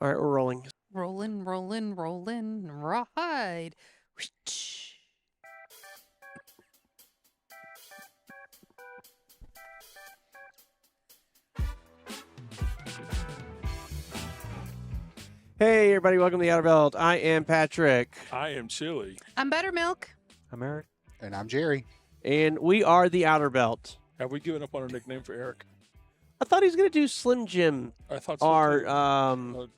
All right, we're rolling. Rollin', rollin', rollin', rawhide. Hey, everybody, welcome to the Outer Belt. I am Patrick, I am Chili. I'm Buttermilk. I'm Eric. And I'm Jerry. and we are the Outer Belt. Have we given up on a nickname for Eric? I thought he was going to do Slim Jim, I thought so. our, too.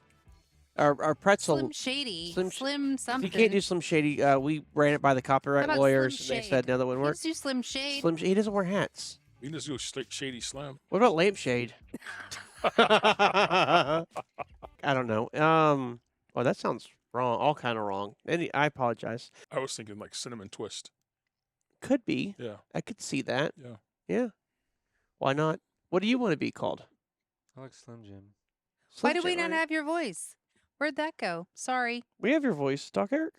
our pretzel. Slim Shady. Slim Slim Sh- something. You can't do Slim Shady. We ran it by the How copyright about lawyers, Slim and they said Shade? no, that wouldn't work. Let's do Slim Shade. He doesn't wear hats. We can just go straight Shady Slim. What about Lampshade? I don't know. Oh, that sounds wrong. All kind of wrong. I apologize. I was thinking like Cinnamon Twist. Could be. Yeah. I could see that. Yeah. Yeah. Why not? What do you want to be called? I like Slim Jim. Why Slim do we Jim, not right? have your voice? Where'd that go? Sorry. We have your voice. Talk, Eric.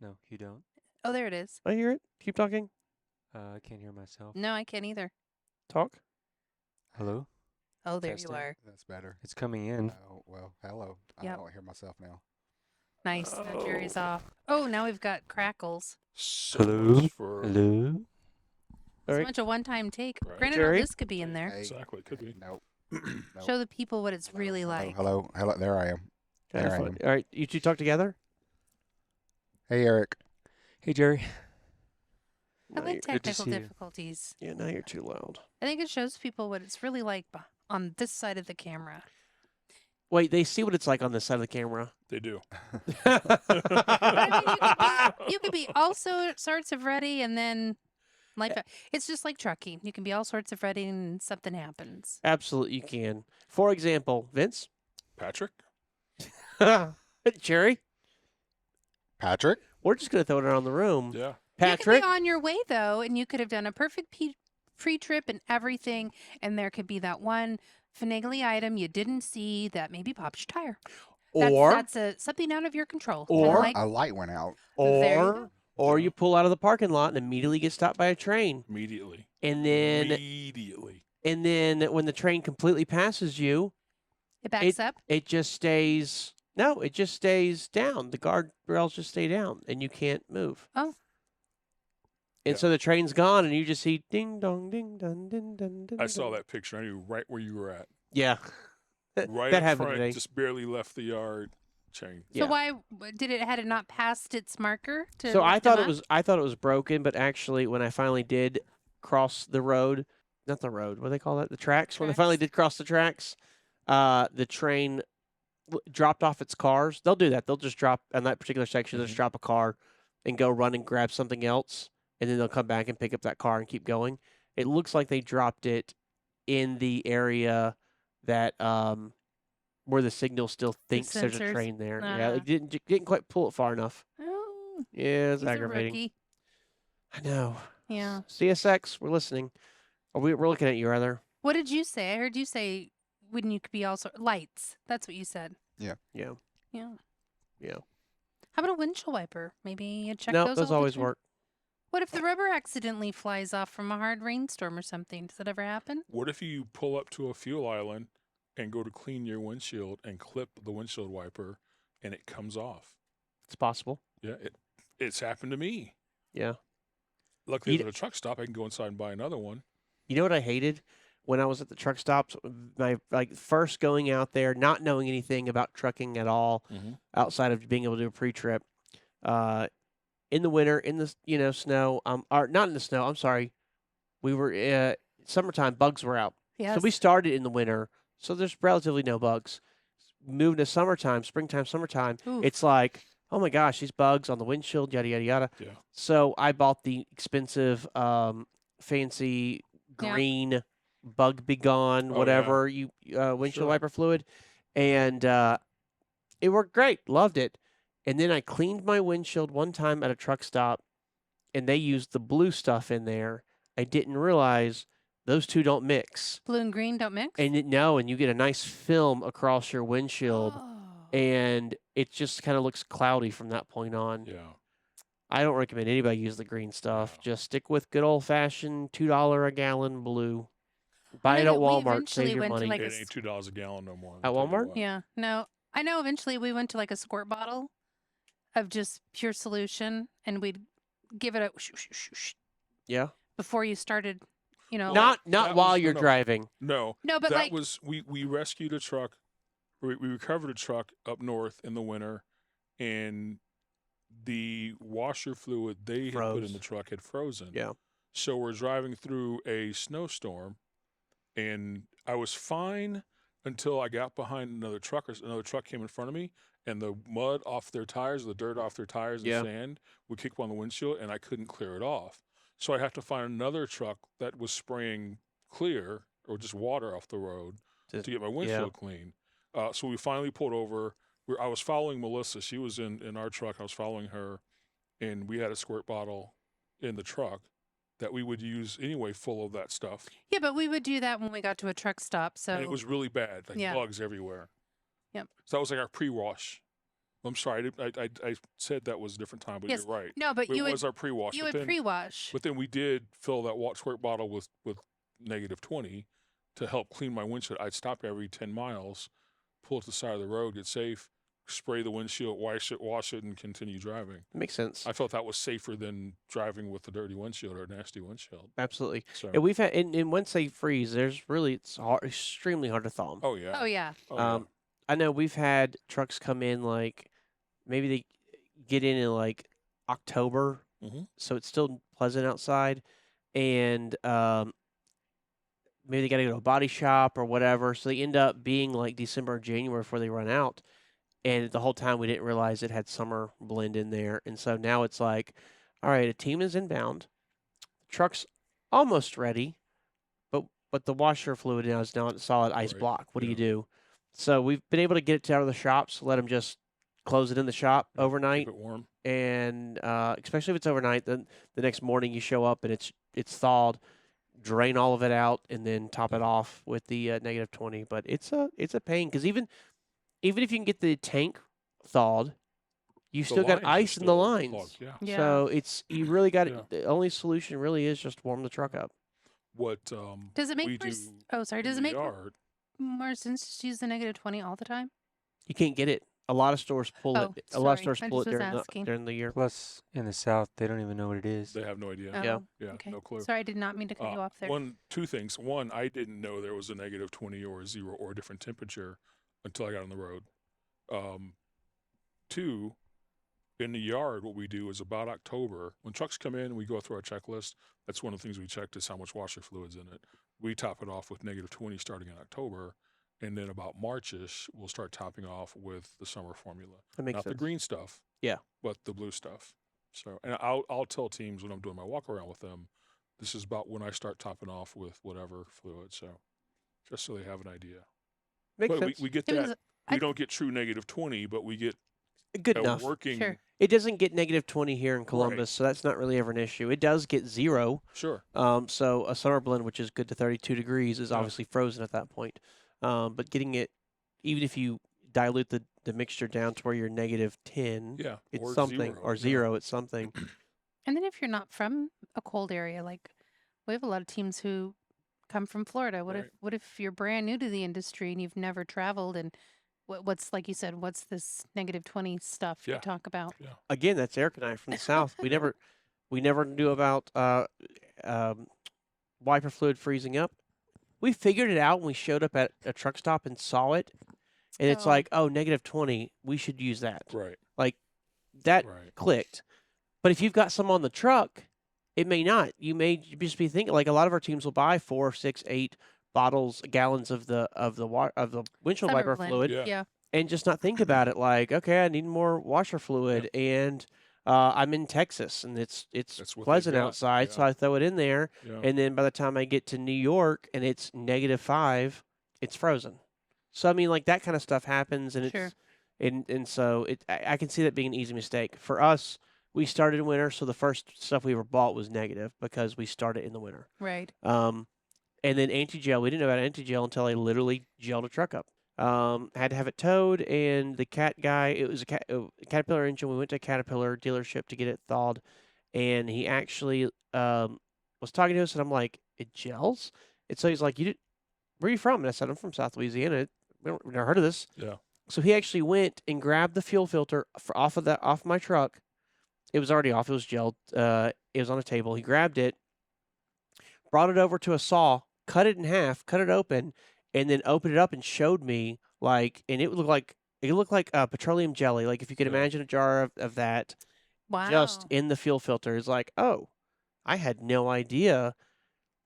No, you don't. Oh, there it is. I hear it. Keep talking. I can't hear myself. No, I can't either. Talk. Hello? Oh, there Testing. you are. That's better. It's coming in. Oh, well, hello. Yep. I don't hear myself now. Nice. Now Jerry's off. Oh, now we've got crackles. So Hello? much for Hello? All So right. much a one-time take. Right. Granted, Jerry? all this could be in there. Hey, exactly. Could be. Nope. Nope. Show the people what it's really Hello, like. Hello. There I am. Kinda There I fun. am. All right. You two talk together. Hey, Eric. Hey, Jerry. I No, like good to technical see you. difficulties. yeah, now you're too loud. I think it shows people what it's really like on this side of the camera. Wait, they see what it's like on this side of the camera. They do. But I mean, you could be all sorts of ready, and then life. It's just like trucking. You can be all sorts of ready, and something happens. Absolutely, you can. For example, Vince, Patrick? Jerry. Patrick? We're just gonna throw it around the room. Yeah. Patrick. You could be on your way though, and you could have done a perfect pre-trip and everything, and there could be that one finagly item you didn't see that maybe popped your tire. That's something out of your control. Kinda Or- like, A light went out. There you Or go. or Yeah. you pull out of the parking lot and immediately get stopped by a train, Immediately. and then when the train completely passes you, it backs up. it just stays. No, it just stays down. The guardrails just stay down, and you can't move. Oh. And Yeah. so the train's gone, and you just see ding dong, ding dong, ding dong, ding. I saw dong. that picture. I knew right where you were at. Yeah, Right that up happened front. today. Just barely left the yard. Chain. So Yeah. why had it not passed its marker? So I lift them thought it up? was broken, but actually, when I finally did cross the road, not the road, what do they call that? The tracks. When I finally Tracks. did cross the tracks, the train dropped off its cars. They'll do that. They'll just drop on that particular section. They'll just drop a car and go run and grab something else, and then they'll come back and pick up that car and keep going. It looks like they dropped it in the area that where the signal still thinks there's a sensors? train there. Yeah, Ah. it didn't quite pull it far enough. Oh, Yeah, it's he's a aggravating. rookie. I know. Yeah. CSX, we're listening. We're looking at you, rather. What did you say? I heard you say when you could be also lights. That's what you said. Yeah. Yeah. Yeah. How about a windshield wiper? Maybe you check No, those. those all the always time? work. What if the rubber accidentally flies off from a hard rainstorm or something? Does that ever happen? What if you pull up to a fuel island and go to clean your windshield and clip the windshield wiper and it comes off? It's possible. Yeah. It's happened to me. Yeah. Luckily, You at a truck stop, I can go inside and buy another one. You know what I hated when I was at the truck stops? My first going out there, not knowing anything about trucking at all, outside of being able to do a pre-trip. In the winter, in the snow, or not in the snow. I'm sorry. We were summertime. Bugs were out. Yes. So we started in the winter, so there's relatively no bugs. Moving to summertime, springtime, summertime, Oof. it's like, oh my gosh, these bugs on the windshield, yada, yada, yada. Yeah. So I bought the expensive, fancy Yeah. green bug begone, Oh, whatever, windshield Sure. wiper fluid. And it worked great. Loved it. And then I cleaned my windshield one time at a truck stop, and they used the blue stuff in there. I didn't realize those two don't mix. Blue and green don't mix? And and you get a nice film across your windshield, Oh. and it just kind of looks cloudy from that point on. Yeah. I don't recommend anybody use the green stuff. No. Just stick with good old fashioned $2 a gallon blue. Buy I it know at that we Walmart, eventually save your went to, money. like, It ain't $2 a gallon no more. At I'll tell you Walmart? what. Yeah. No, I know eventually we went to like a squirt bottle of just pure solution, and we'd give it a Yeah. before you started, Not that while was- you're no. driving. No, No, but that like was we rescued a truck. We recovered a truck up north in the winter, and the washer fluid they had put in Froze. the truck had frozen. Yeah. So we're driving through a snowstorm, and I was fine until I got behind another truck. Another truck came in front of me, and the mud off their tires, the dirt off their tires, and Yeah. sand would kick up on the windshield, and I couldn't clear it off. So I had to find another truck that was spraying clear or just water off the road to get my windshield clean. So we finally pulled over. I was following Melissa. She was in our truck. I was following her, and we had a squirt bottle in the truck that we would use anyway, full of that stuff. yeah, but we would do that when we got to a truck stop. So And it was really bad, like Yeah. bugs everywhere. Yep. So that was like our pre-wash. I'm sorry, I said that was a different time, but Yes. you're right. no, but It you was our pre-wash. would but then, pre-wash. But then we did fill that squirt bottle with -20 to help clean my windshield. I'd stop every 10 miles, pull it to the side of the road, get safe, spray the windshield, wash it, and continue driving. Makes sense. I felt that was safer than driving with a dirty windshield or a nasty windshield. Absolutely. So, And we've had, and once they freeze, it's extremely hard to thaw them. oh yeah. Oh yeah. Oh, yeah. I know we've had trucks come in like maybe they get in like October, Mhm. so it's still pleasant outside, and maybe they got to go to a body shop or whatever. So they end up being like December or January before they run out. And the whole time we didn't realize it had summer blend in there. And so now it's like, all right, a team is inbound. The truck's almost ready, but the washer fluid now is a solid ice Right, block. What do you yeah. do? So we've been able to get it out of the shops, let them just close it in the shop Yeah, overnight. Keep it warm. And especially if it's overnight, then the next morning you show up and it's thawed, drain all of it out, and then top it off with the -20. But it's a pain because even if you can get the tank thawed, you The still got lines are ice in the still lines. clogged, yeah. Yeah. So you really got Yeah. the only solution really is just warm the truck up. What Does it we make more? do Oh, sorry. Does in it the make yard? more sense to use the -20 all the time? You can't get it. A lot of stores pull Oh, it. A lot of sorry. stores I pull it just was during asking. during the year. Plus, in the South, they don't even know what it is. They have no idea. Oh, Yeah. Yeah, okay. no clue. Sorry, I did not mean to cut you off there. Two things. One, I didn't know there was a -20 or a 0 or a different temperature until I got on the road. Two, in the yard, what we do is about October, when trucks come in, we go through our checklist. That's one of the things we checked is how much washer fluid's in it. We top it off with -20 starting in October, and then about March-ish, we'll start topping off with the summer formula. That makes Not sense. the green stuff. Yeah. But the blue stuff. So, and I'll tell teams when I'm doing my walk around with them, this is about when I start topping off with whatever fluid. So, just so they have an idea. Makes But sense. we get It that. was- We I- don't get true -20, but we get Good a enough. working. Sure. It doesn't get -20 here in Columbus, so that's not really ever an issue. It does get 0. Sure. So a summer blend, which is good to 32 degrees, is Yeah. obviously frozen at that point. But getting it, even if you dilute the mixture down to where you're -10, Yeah. it's or something, 0, or yeah. 0, it's something. And then if you're not from a cold area, like we have a lot of teams who come from Florida. Right. What if you're brand new to the industry and you've never traveled, and what's like you said, what's this -20 stuff Yeah. you talk about? Again, that's Eric and I from the South. We never knew about wiper fluid freezing up. We figured it out when we showed up at a truck stop and saw it. And it's Oh. like, oh, -20, we should use that. Right. That Right. clicked. But if you've got some on the truck, it may not. You may just be thinking, like a lot of our teams will buy 4, 6, 8 gallons of the windshield Summer wiper blend. fluid, Yeah. and just not think about it like, okay, I need more washer fluid, and I'm in Texas and it's That's what they pleasant got, outside, so yeah. I throw it in there, Yeah. and then by the time I get to New York and it's -5, it's frozen. So I mean, like that kind of stuff happens, and Sure. it's and so I can see that being an easy mistake for us. We started in winter, so the first stuff we ever bought was negative because we started in the winter. Right. And then anti-gel, we didn't know about anti-gel until I literally gelled a truck up. Had to have it towed, and the cat guy, it was a Caterpillar engine. We went to a Caterpillar dealership to get it thawed, and he actually was talking to us, and I'm like, it gels? And so he's like, where are you from? And I said, I'm from South Louisiana. We've never heard of this. Yeah. So he actually went and grabbed the fuel filter off my truck. It was already off. It was gelled. It was on a table. He grabbed it, brought it over to a saw, cut it in half, cut it open, and then opened it up and showed me and it looked like petroleum jelly. Like if you could imagine a jar of that, just in the fuel filter. It's like, oh, I had no idea.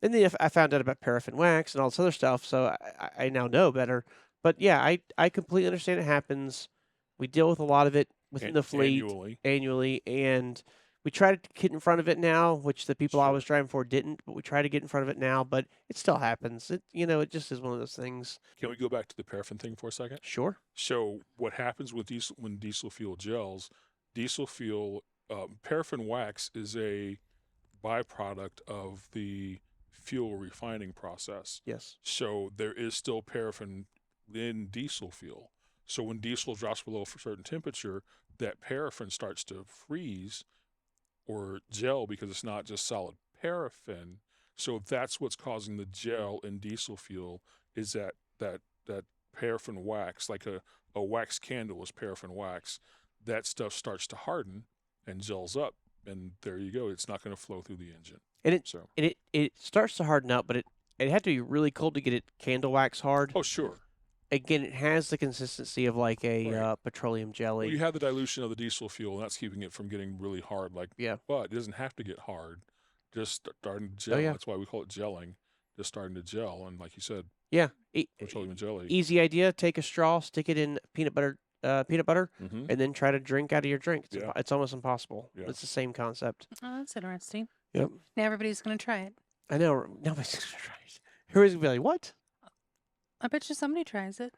And then I found out about paraffin wax and all this other stuff, so I now know better. But yeah, I completely understand it happens. We deal with a lot of it within the fleet annually, and we try to get in front of it now, which the people I was driving for didn't. But we try to get in front of it now, but it still happens. It just is one of those things. Can we go back to the paraffin thing for a second? Sure. So what happens with when diesel fuel gels? Diesel fuel paraffin wax is a byproduct of the fuel refining process. Yes. So there is still paraffin in diesel fuel. So when diesel drops below a certain temperature, that paraffin starts to freeze or gel because it's not just solid paraffin. So that's what's causing the gel in diesel fuel is that paraffin wax, like a wax candle is paraffin wax. That stuff starts to harden and gels up, and there you go. It's not going to flow through the engine. And it starts to harden up, but it had to be really cold to get it candle wax hard. Oh, sure. Again, it has the consistency of like a petroleum jelly. Well, you have the dilution of the diesel fuel, and that's keeping it from getting really hard. But it doesn't have to get hard. Just starting to gel. Oh, yeah. That's why we call it gelling. Just starting to gel, and like you said, petroleum jelly. Easy idea. Take a straw, stick it in peanut butter, and then try to drink out of your drink. It's almost impossible. Yeah. It's the same concept. Oh, that's interesting. Yep. Now everybody's going to try it. I know. Nobody's going to try it. Everybody's going to be like, what? I bet you somebody tries it.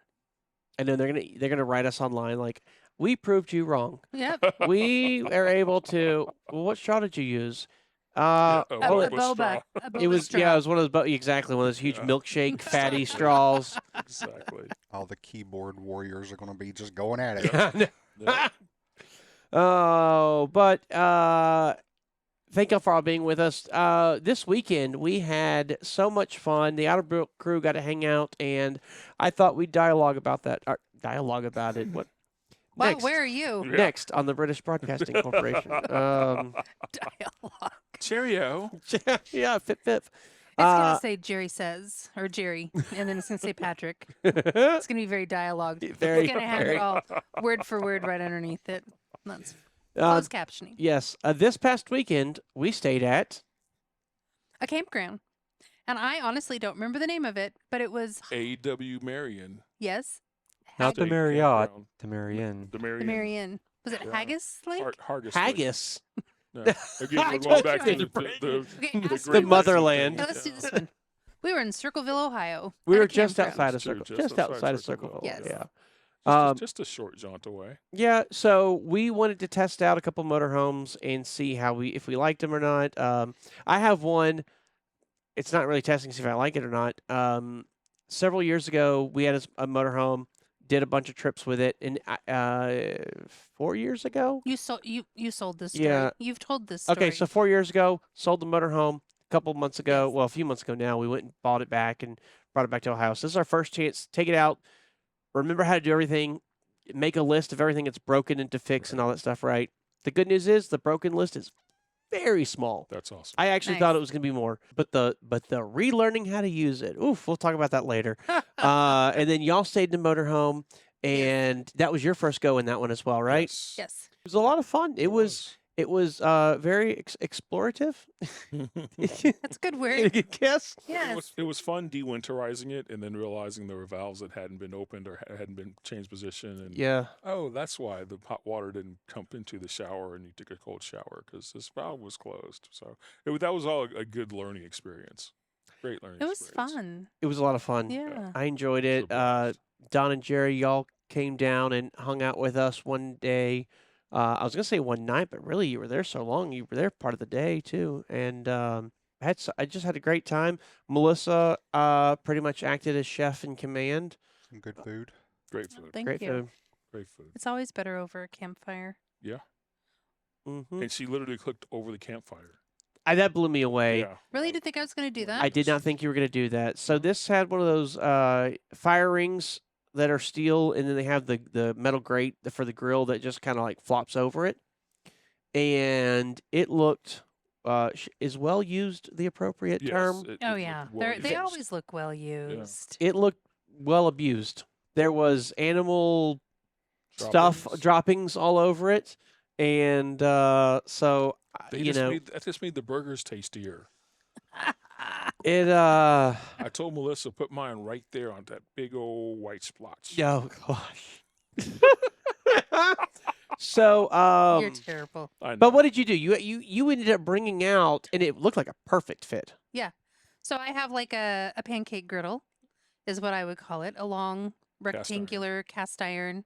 And then they're gonna write us online like, we proved you wrong. Yep. We are able to. Well, what straw did you use? A boba. It was straw. Yeah, it was one of those exactly one of those huge milkshake fatty straws. Exactly. All the keyboard warriors are going to be just going at it. Oh, but thank y'all for all being with us. This weekend, we had so much fun. The Outerbrook crew got to hang out, and I thought we'd dialogue about that. Dialogue about it. What? Well, next, where are you? Next on the British Broadcasting Corporation. Dialogue. Cheerio. Yeah, fip. It's going to say Jerry says, or Jerry, and then it's going to say Patrick. It's going to be very dialogue. It's going to have it all word for word right underneath it. That's closed captioning. Yes. This past weekend, we stayed at a campground. And I honestly don't remember the name of it, but it was A.W. Marion. Yes. Not the Marriott, the Marion. The Marion. The Marion. Was it Haggis Lake? Haggis. No. Again, we're going back to the motherland. Okay, let's do this one. We were in Circleville, Ohio. We were just outside of Circleville. Just outside of Circleville. Yes. Yeah. Just a short jaunt away. Yeah, so we wanted to test out a couple motorhomes and see if we liked them or not. I have one. It's not really testing to see if I like it or not. Several years ago, we had a motorhome. Did a bunch of trips with it, and 4 years ago, you sold this story. Yeah. You've told this story. Okay, so 4 years ago, sold the motorhome. A couple months ago, well, a few months ago now, we went and bought it back and brought it back to Ohio. So this is our first chance. Take it out. Remember how to do everything. Make a list of everything that's broken and to fix and all that stuff. Right. The good news is the broken list is very small. That's awesome. I actually thought it was going to be more, but the relearning how to use it. Oof, we'll talk about that later. And then y'all stayed in the motorhome, and that was your first go in that one as well, right? Yes. It was a lot of fun. It was very explorative. That's a good word. Good guess. Yes. It was fun dewinterizing it and then realizing there were valves that hadn't been opened or hadn't been changed position. And oh, that's why the hot water didn't come into the shower and you took a cold shower because this valve was closed. So that was all a good learning experience. Great learning experience. It was fun. It was a lot of fun. Yeah. I enjoyed it. Don and Jerry, y'all came down and hung out with us one day. I was going to say one night, but really you were there so long. You were there part of the day too. And I just had a great time. Melissa pretty much acted as chef in command. Some good food. Great food. Thank Great you. food. Great food. It's always better over a campfire. Yeah. Mm-hmm. And she literally cooked over the campfire. That blew me away. Yeah. Really? You didn't think I was going to do that? I did not think you were going to do that. So this had one of those fire rings that are steel, and then they have the metal grate for the grill that just kind of like flops over it. And it looked is well used the appropriate term? Oh yeah, they always look well used. It looked well abused. There was animal stuff droppings all over it, and so that just made the burgers tastier. It I told Melissa put mine right there on that big old white splotch. Oh gosh. So you're terrible. But what did you do? You ended up bringing out, and it looked like a perfect fit. Yeah. So I have like a pancake griddle, is what I would call it, a long rectangular cast iron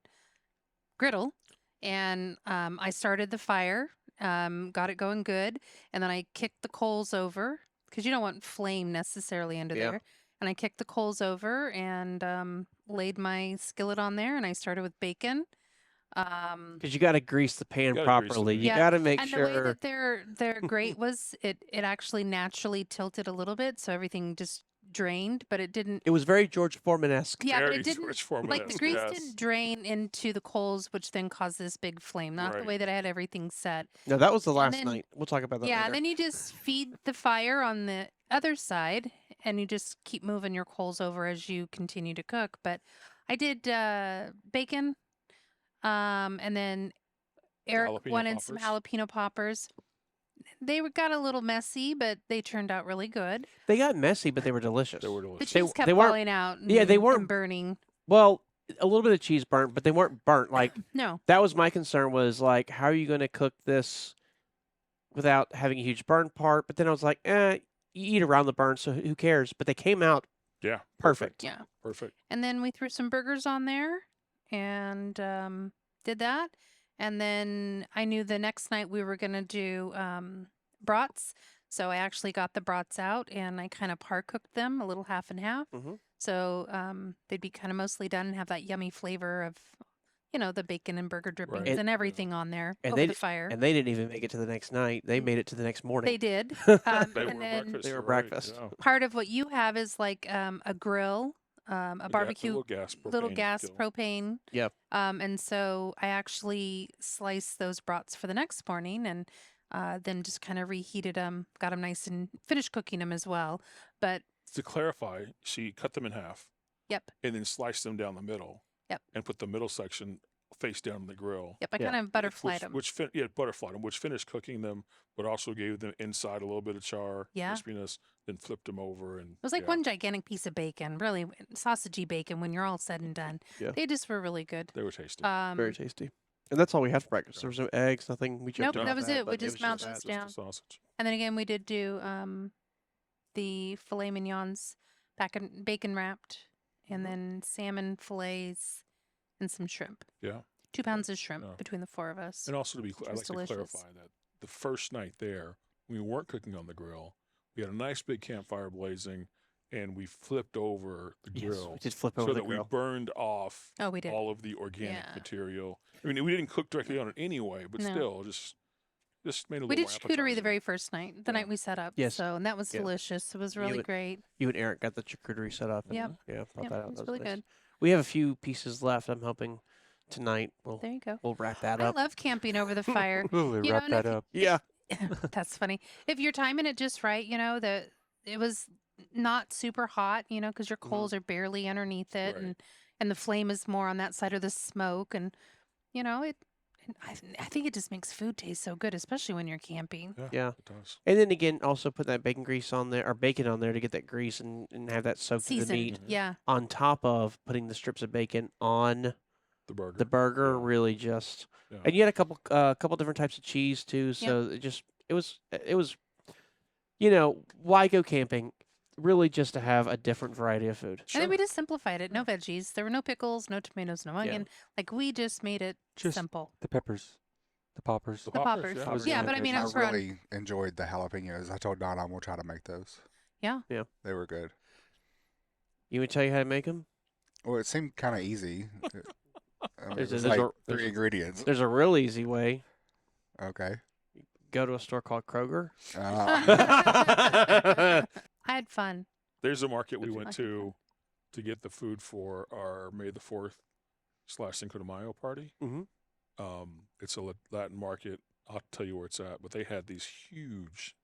griddle, and I started the fire, got it going good, and then I kicked the coals over because you don't want flame necessarily under there. And I kicked the coals over and laid my skillet on there, and I started with bacon. Because you got to grease the pan properly. You got to make sure. And the way that their grate was, it actually naturally tilted a little bit, so everything just drained, but it didn't. It was very George Foreman-esque. Yeah, but it didn't. Like the grease didn't drain into the coals, which then caused this big flame. Not the way that I had everything set. No, that was the last night. We'll talk about that later. Yeah, then you just feed the fire on the other side, and you just keep moving your coals over as you continue to cook. But I did bacon, and then Eric wanted some jalapeno poppers. They got a little messy, but they turned out really good. They got messy, but they were delicious. They were delicious. The cheese kept falling out. They weren't and burning. Well, a little bit of cheese burnt, but they weren't burnt. Like no, that was my concern. Was like, how are you going to cook this without having a huge burn part? But then I was like, you eat around the burn, so who cares? But they came out perfect. Yeah, perfect. And then we threw some burgers on there, and did that. And then I knew the next night we were going to do brats. So I actually got the brats out and I kind of par-cooked them a little half and half. Mm-hmm. So they'd be kind of mostly done and have that yummy flavor of, the bacon and burger drippings and everything on there over the fire. And they didn't even make it to the next night. They made it to the next morning. They did. They were breakfast. Yeah. Part of what you have is like a grill. A barbecue, little gas propane. Yep. And so I actually sliced those brats for the next morning and then just kind of reheated them, got them nice and finished cooking them as well. But to clarify, she cut them in half. Yep. And then sliced them down the middle. Yep. And put the middle section face down on the grill. Yep. I kind of butterflied them. Butterflied them, which finished cooking them, but also gave them inside a little bit of char, crispiness. Then flipped them over, and it was like one gigantic piece of bacon, really sausagey bacon. When you're all said and done, they just were really good. They were tasty, very tasty. And that's all we had for breakfast. There was no eggs, nothing. We nope, that was it. We just mounted those down. Sausage. And then again, we did do the filet mignons, bacon wrapped, and then salmon fillets and some shrimp. Yeah. 2 pounds of shrimp between the four of us. And also, I'd like to clarify that the first night there, we weren't cooking on the grill. We had a nice big campfire blazing, and we flipped over the grill. We did flip over the grill. So that we burned off all of the organic material. I mean, we didn't cook directly on it anyway, but still, just made a little. We did charcuterie the very first night, the night we set up. Yes. So, and that was delicious. It was really great. You and Eric got the charcuterie set up. And, brought that out. It was really good. We have a few pieces left. I'm hoping tonight there you go. We'll wrap that up. I love camping over the fire. We'll wrap that up. Yeah. That's funny. If you're timing it just right, it was not super hot, because your coals are barely underneath it, and the flame is more on that side of the smoke, and I think it just makes food taste so good, especially when you're camping. Yeah, it does. And then again, also put that bacon grease on there, or bacon on there to get that grease and have that soaked in the meat. Yeah. On top of putting the strips of bacon on the burger, really just. Yeah. And you had a couple different types of cheese too, so it was why go camping? Really just to have a different variety of food. Sure. And then we just simplified it. No veggies. There were no pickles, no tomatoes, no onion. Like we just made it simple. The peppers. The poppers. The poppers. Yeah, but I mean, I really enjoyed the jalapenos. I told Don I'm going to try to make those. Yeah. Yeah. They were good. You would tell you how to make them? Well, it seemed kind of easy. There's like 3 ingredients. There's a real easy way. Okay. Go to a store called Kroger. I had fun. There's a market we went to to get the food for our May the 4th / Cinco de Mayo party. It's a Latin market. I'll tell you where it's at, but they had these huge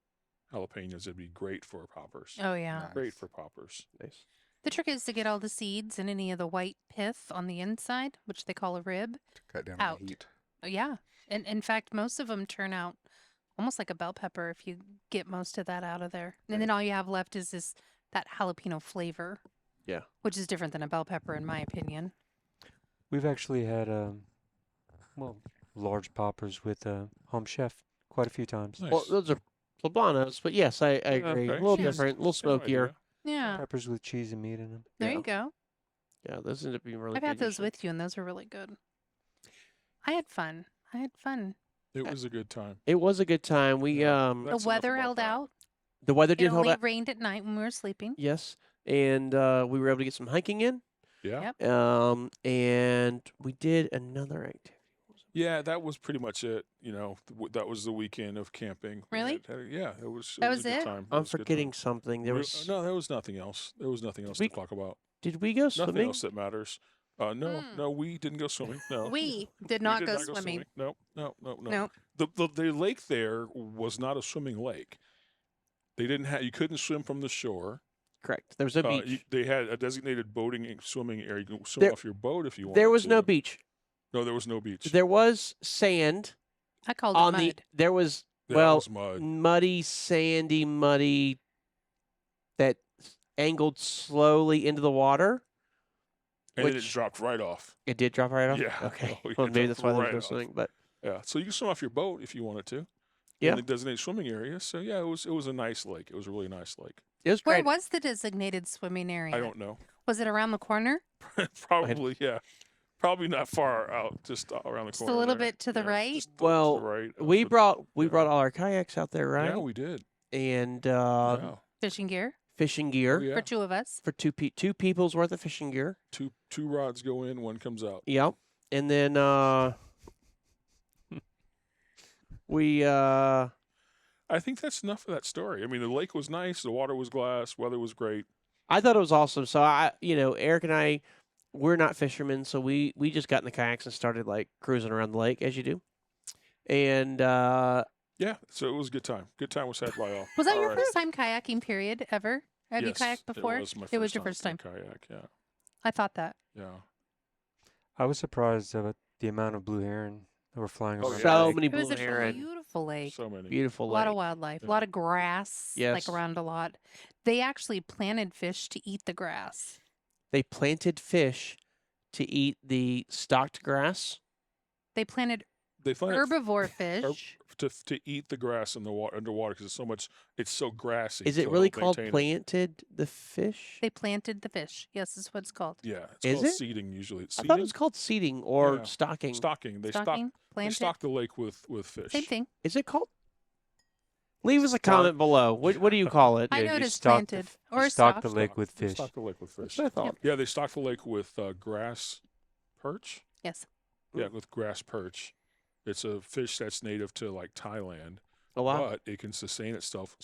jalapenos that'd be great for poppers. Oh, yeah. Nice. Great for poppers. Nice. The trick is to get all the seeds and any of the white pith on the inside, which they call a rib. To cut down Out. on the heat. Oh, yeah. And in fact, most of them turn out almost like a bell pepper if you get most of that out of there. And then all you have left is that jalapeno flavor. Yeah. Which is different than a bell pepper, in my opinion. We've actually had large poppers with home chef quite a few times. Nice. Well, those are poblanos, but yes, I agree. Okay. A little Yeah. different, a little Same smokier. idea. Yeah. Peppers with cheese and meat in them. There Yeah. you go. Yeah, those end up being really I've good. had those usually. with you, and those are really good. I had fun. It was a good time. It was a good time. We Yeah. The That's enough weather about held that. out. the weather It did hold only out. rained at night when we were sleeping. Yes, and we were able to get some hiking in. Yeah. Yep. And we did another activity. Yeah, that was pretty much it. That was the weekend of camping. We Really? yeah, it was. That it was a good it? time. It I'm was a good forgetting time. something. There was No, there was nothing else. There was nothing else we- to talk about. Did we go Nothing swimming? else that matters. No, we didn't go swimming. No, We did We not did go swimming. No. No. The lake there was not a swimming lake. They didn't have. You couldn't swim from the shore. Correct. There was no beach. They had a designated boating and swimming area. You could swim There- off your boat if you wanted. There was no to. beach. No, there was no beach. There was sand I called on it the. mud. There was That well was mud. muddy, sandy, muddy that angled slowly into the water. And then it which- dropped right off. It did drop right off. Yeah. Okay. Oh, yeah, Well, it maybe dropped that's why there right was no off. swimming. But Yeah, so you can swim off your boat if you wanted to. Yeah. In the designated swimming area. So yeah, it was a nice lake. It was a really nice lake. it was Where great. was the designated swimming area? I don't know. Was it around the corner? Probably, yeah. Probably not far out, just around the Just a corner. little there. bit to the Yeah, right? just to Well, the right. We Yeah. brought yeah. all our kayaks out there, right? Yeah, we did. And Yeah. Fishing gear fishing gear Oh, yeah. for two of us. for two people's worth of fishing gear. Two rods go in, one comes out. Yep. And then we I think that's enough of that story. I mean, the lake was nice, the water was glass, weather was great. I thought it was awesome. So Eric and I, we're not fishermen, so we just got in the kayaks and started like cruising around the lake as you do. And Yeah, so it was a good time. Good time was had by all. Was that All your right. first time kayaking period ever? Have you Yes, kayaked before? It was my first It was your time first time. to kayak, yeah. I thought that. Yeah. I was surprised about the amount of blue heron that were flying Oh, around. yeah. so the lake. many It was blue a heron, beautiful lake. So many. beautiful A lot of lake. wildlife, a Yeah. lot of grass, Yes. like around a lot. They actually planted fish to eat the grass. They planted fish to eat the stocked grass. They planted They find it herbivore fish. to eat the grass in the water underwater because it's so grassy. Is it so really they'll called maintain it. planted the fish? They planted the fish. Yes, is what it's called. Yeah, it's Is called it? seeding usually. It's I seeding. thought it was called seeding or Yeah. stocking. Stocking. They Stocking, They planted. stock the lake with fish. Same thing. Is it called? Leave us a Stock- comment below. What do you call it? I Yeah, know you it is stock the planted f- or you stock stocked. the lake with They fish. stock the lake with fish. That's what I thought. Yeah, they stock the lake with grass perch. Yes. Yeah, with grass perch. It's a fish that's native to like Thailand, Oh wow, but it can sustain itself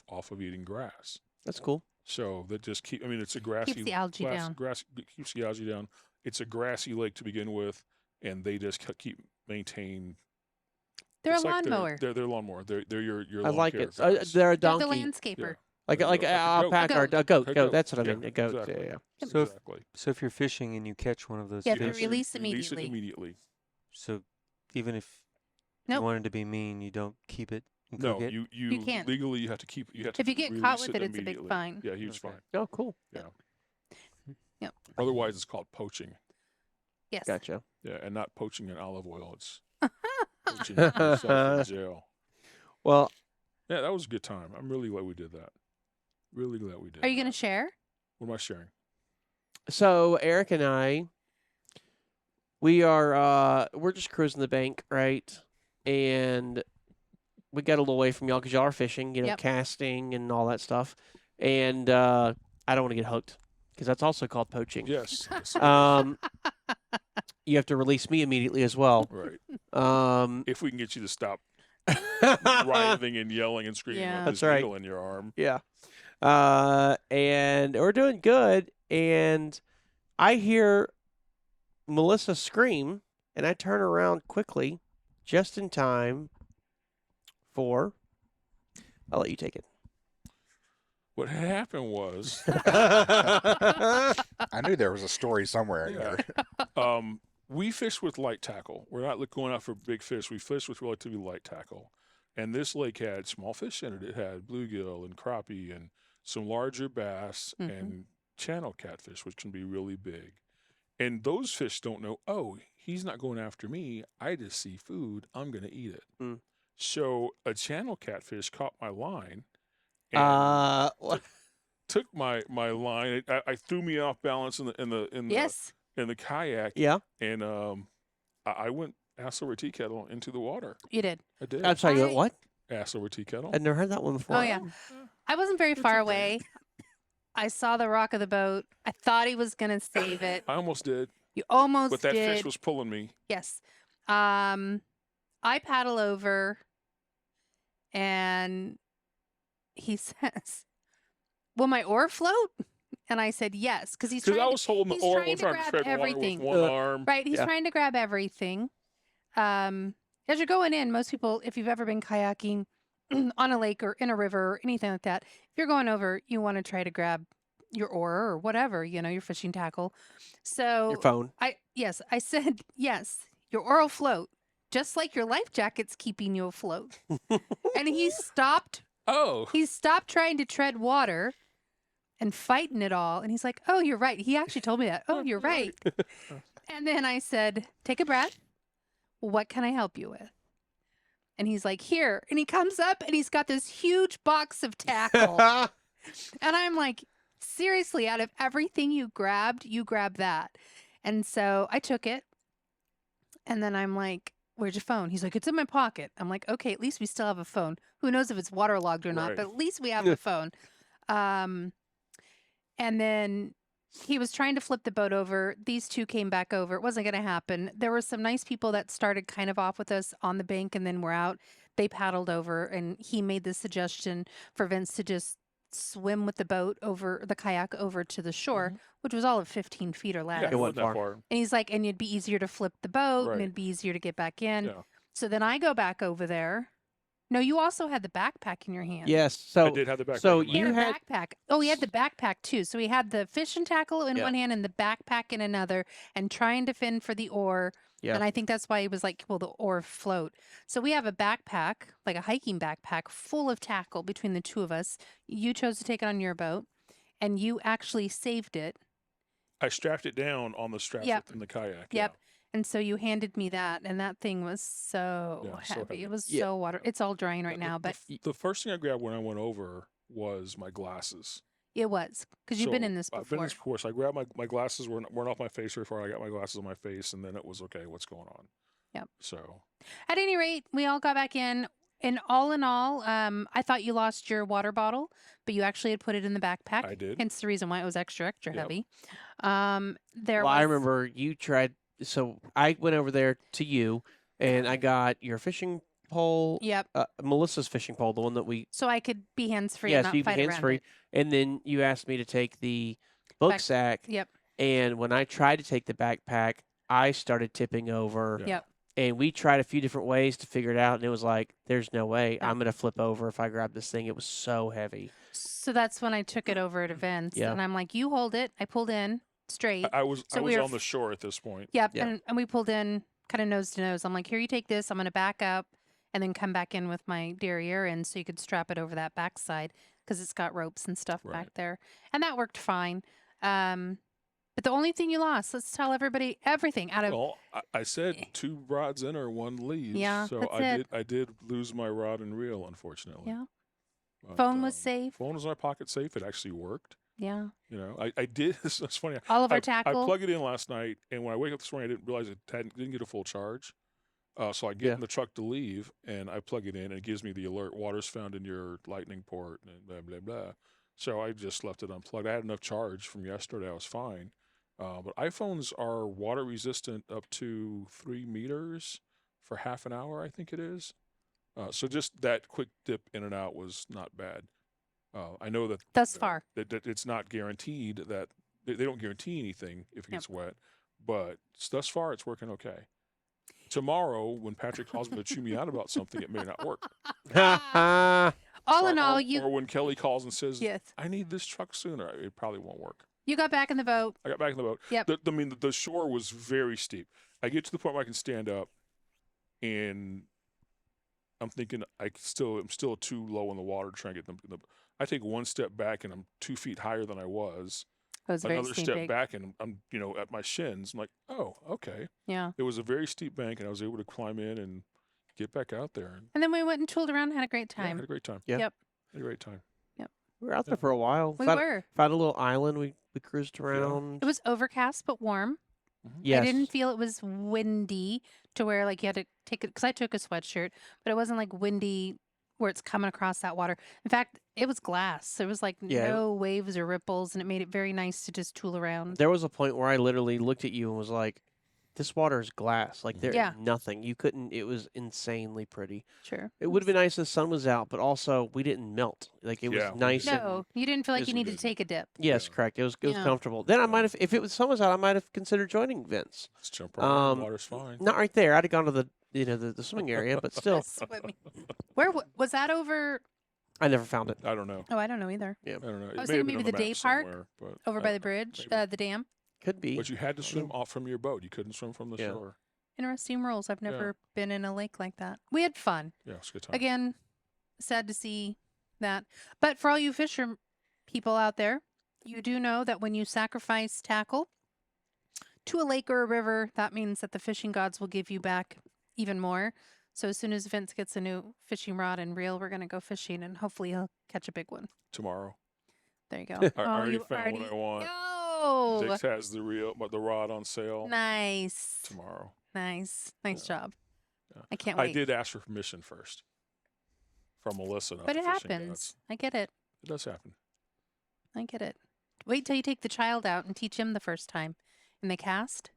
off of eating grass. that's cool. So that just it's a grassy Keeps the algae down. keeps the algae down. It's a grassy lake to begin with, and they just maintain. They're a it's like lawnmower. They're lawnmower. They're your I lawn like care it. guys. They're a They're the donkey, landscaper. like Like an a goat. alpaca or a goat. A Goat. goat. That's what I Yeah, mean. A goat. exactly. Yeah. So if, Exactly. so if you're fishing and you catch one of those Yeah, fish, they Yes, release it immediately. immediately. so even if Nope. you wanted to be mean, you don't keep it and No, cook it. you can't. legally you have to keep. You have to. If you get caught release with it, it's a big immediately. fine. Yeah, huge Okay. fine. Oh, cool. Otherwise, it's called poaching. Yes. Gotcha. Yeah, and not poaching in olive oil. It's poaching yourself in jail. Well, Yeah, that was a good time. I'm really glad we did that. Really glad we did. Are you going that. to share? What am I sharing? so Eric and I, we're just cruising the bank, right? And we got a little away from y'all because y'all are fishing, Yep. casting and all that stuff. And I don't want to get hooked because that's also called poaching. Yes. yes, Um, you have to release me immediately as well. right. If If we can get you to stop writhing and yelling and screaming Yeah. with That's this right. needle in your arm. Yeah. And we're doing good. and I hear Melissa scream, and I turn around quickly, just in time for. I'll let you take it. What happened was, I knew there was a story somewhere in Yeah. there. we fish with light tackle. We're not going out for big fish. We fish with relatively light tackle. And this lake had small fish in it. It had bluegill and crappie and some larger bass and channel catfish, which can be really big. And those fish don't know, oh, he's not going after me. I just see food. I'm going to eat it. Mm. So a channel catfish caught my line and took my line. I threw me off balance in the kayak. Yeah. And I went ass over tea kettle into the water. You did. I did. I'm sorry, you went what? Ass over tea kettle. I'd never heard that one before. Oh, yeah. I wasn't very far away. I saw the rock of the boat. I thought he was going to save it. I almost did. You almost But that did. fish was pulling me. Yes. I paddle over, and he says, "Will my oar float?" And I said, "Yes," because he's trying. I was holding the oar, trying to trying to grab tread everything. water with one arm. Right, he's trying to grab everything. As you're going in, most people, if you've ever been kayaking on a lake or in a river or anything like that, if you're going over, you want to try to grab your oar or whatever, your fishing tackle. So Your phone. I said, yes, your oar will float, just like your life jacket's keeping you afloat. And he stopped. Oh. He stopped trying to tread water and fighting it all. And he's like, oh, you're right. He actually told me that. Oh, you're right. And then I said, take a breath. What can I help you with? And he's like, here. And he comes up and he's got this huge box of tackle. And I'm like, seriously, out of everything you grabbed that. And so I took it. And then I'm like, where's your phone? He's like, it's in my pocket. I'm like, okay, at least we still have a phone. Who knows if it's waterlogged or not, Right. but at least we have the phone. And then he was trying to flip the boat over. These two came back over. It wasn't going to happen. There were some nice people that started kind of off with us on the bank and then were out. They paddled over, and he made the suggestion for Vince to just swim with the boat over the kayak over to the shore, which was all of 15 feet or less. Yeah, It wasn't that far. And he's like, and it'd be easier to flip the boat and Right. it'd be easier to get back in. Yeah. So then I go back over there. No, you also had the backpack in your hand. Yes. So I did have the backpack. so in my He you hand. had a had- backpack. Oh, he had the backpack too. So he had the fishing tackle in Yeah. one hand and the backpack in another, and trying to fend for the oar. Yeah. And I think that's why he was like, "Will the oar float?" So we have a backpack, like a hiking backpack, full of tackle between the two of us. You chose to take it on your boat, and you actually saved it. I strapped it down on the strap Yep. in the kayak. Yep. And so you handed me that, and that thing was so Yeah, so heavy. heavy. It was Yeah. so water. It's all drying right The- now, the but the first thing I grabbed when I went over was my glasses. it was because you've been So in this I've been in before. this before, so I grabbed my glasses weren't off my face before I got my glasses on my face, and then it was okay. What's going on? Yep. So At any rate, we all got back in. And all in all, I thought you lost your water bottle, but you actually had put it in the backpack. I did. Hence the reason why it was extra Yep. heavy. Well, I remember you tried. So I went over there to you, and I got your fishing pole. Yep. Melissa's fishing pole, the one that we. So I could be hands free Yes, and not you fight hands around free. it. And then you asked me to take the book Back- sack. Yep. And when I tried to take the backpack, I started tipping over. Yeah. Yep. And we tried a few different ways to figure it out, and it was like, there's no way No. I'm gonna flip over if I grab this thing. It was so heavy. So that's when I took it over to Vince. Yeah. And I'm like, you hold it. I pulled in straight. I was So I we was were on the shore at this point. Yep. Yeah. And we pulled in kind of nose to nose. I'm like, here, you take this. I'm going to back up and then come back in with my derriere in so you could strap it over that backside because it's got ropes and stuff back Right. there. And that worked fine. But the only thing you lost, let's tell everybody everything out of. Well, I said 2 rods in or 1 leaves. Yeah, So that's I did lose my rod and reel, unfortunately. Yeah. But, Phone was safe. Phone was in my pocket safe. It actually worked. Yeah. You know, I did. It's funny. All of our I tackle. plugged it in last night, and when I wake up this morning, I didn't realize it didn't get a full charge. So I get in the truck to leave, and I plug it in, and it gives me the alert: water's found in your lightning port, and blah blah blah. So I just left it unplugged. I had enough charge from yesterday. I was fine. But iPhones are water resistant up to 3 meters for half an hour, I think it is. So just that quick dip in and out was not bad. I know that Thus far. that it's not guaranteed that They don't guarantee anything if it gets wet, but thus far it's working okay. Tomorrow, when Patrick calls me to chew me out about something, it may not work. All in all, or when Kelly calls and says, yes, I need this truck sooner, it probably won't work. You got back in the boat. I got back in the boat. Yep. The shore was very steep. I get to the point where I can stand up, and I'm thinking I'm still too low in the water to try and get them. I take one step back, and I'm 2 feet higher than I was. Another step back, and I'm at my shins. I'm like, oh, okay. Yeah. It was a very steep bank, and I was able to climb in and get back out there. And then we went and tooled around and had a great Yeah, time. had a great time. Yeah. Yep. Had a great time. Yep. We were out there for a while. We were. Found a little island. We cruised around. It was overcast but warm. Yes. I didn't feel it was windy to where like you had to take it because I took a sweatshirt, but it wasn't like windy where it's coming across that water. In fact, it was glass. There was like no waves or ripples, and it made it very nice to just tool around. There was a point where I literally looked at you and was like, this water is glass. Like there's Yeah. nothing. You couldn't. It was insanely pretty. Sure. It would have been nice if the sun was out, but also we didn't melt. Like it was Yeah, we nice. didn't. No, you didn't feel like Yes, you we needed to did. take a dip. Yes, Yeah. correct. It was Yeah. comfortable. Then I might have, if the sun was out, I might have considered joining Vince. Let's jump right in. Water's fine. Not right there. I'd have gone to the the swimming area, but still, Swimming. Where was that over? I never found it. I don't know. Oh, I don't know either. I don't know. It I was may have thinking been maybe on the map day park somewhere, but Over I by don't the know. bridge, Maybe. the dam. Could be. But you had to swim know. off from your boat. You couldn't swim from the Yeah. shore. Interesting rules. I've never been in a lake like that. We had fun. Yeah, it's a good time. Again, sad to see that. But for all you fisher people out there, you do know that when you sacrifice tackle to a lake or a river, that means that the fishing gods will give you back even more. So as soon as Vince gets a new fishing rod and reel, we're going to go fishing, and hopefully he'll catch a big one. Tomorrow. There you go. I already you found what I want. Oh, Dix has the rod on sale nice. tomorrow. Nice job. Yeah. I can't wait. I did ask for permission first from Melissa. Not But the it fishing happens. gods. I get it. It does happen. I get it. Wait till you take the child out and teach him the first time. And they cast,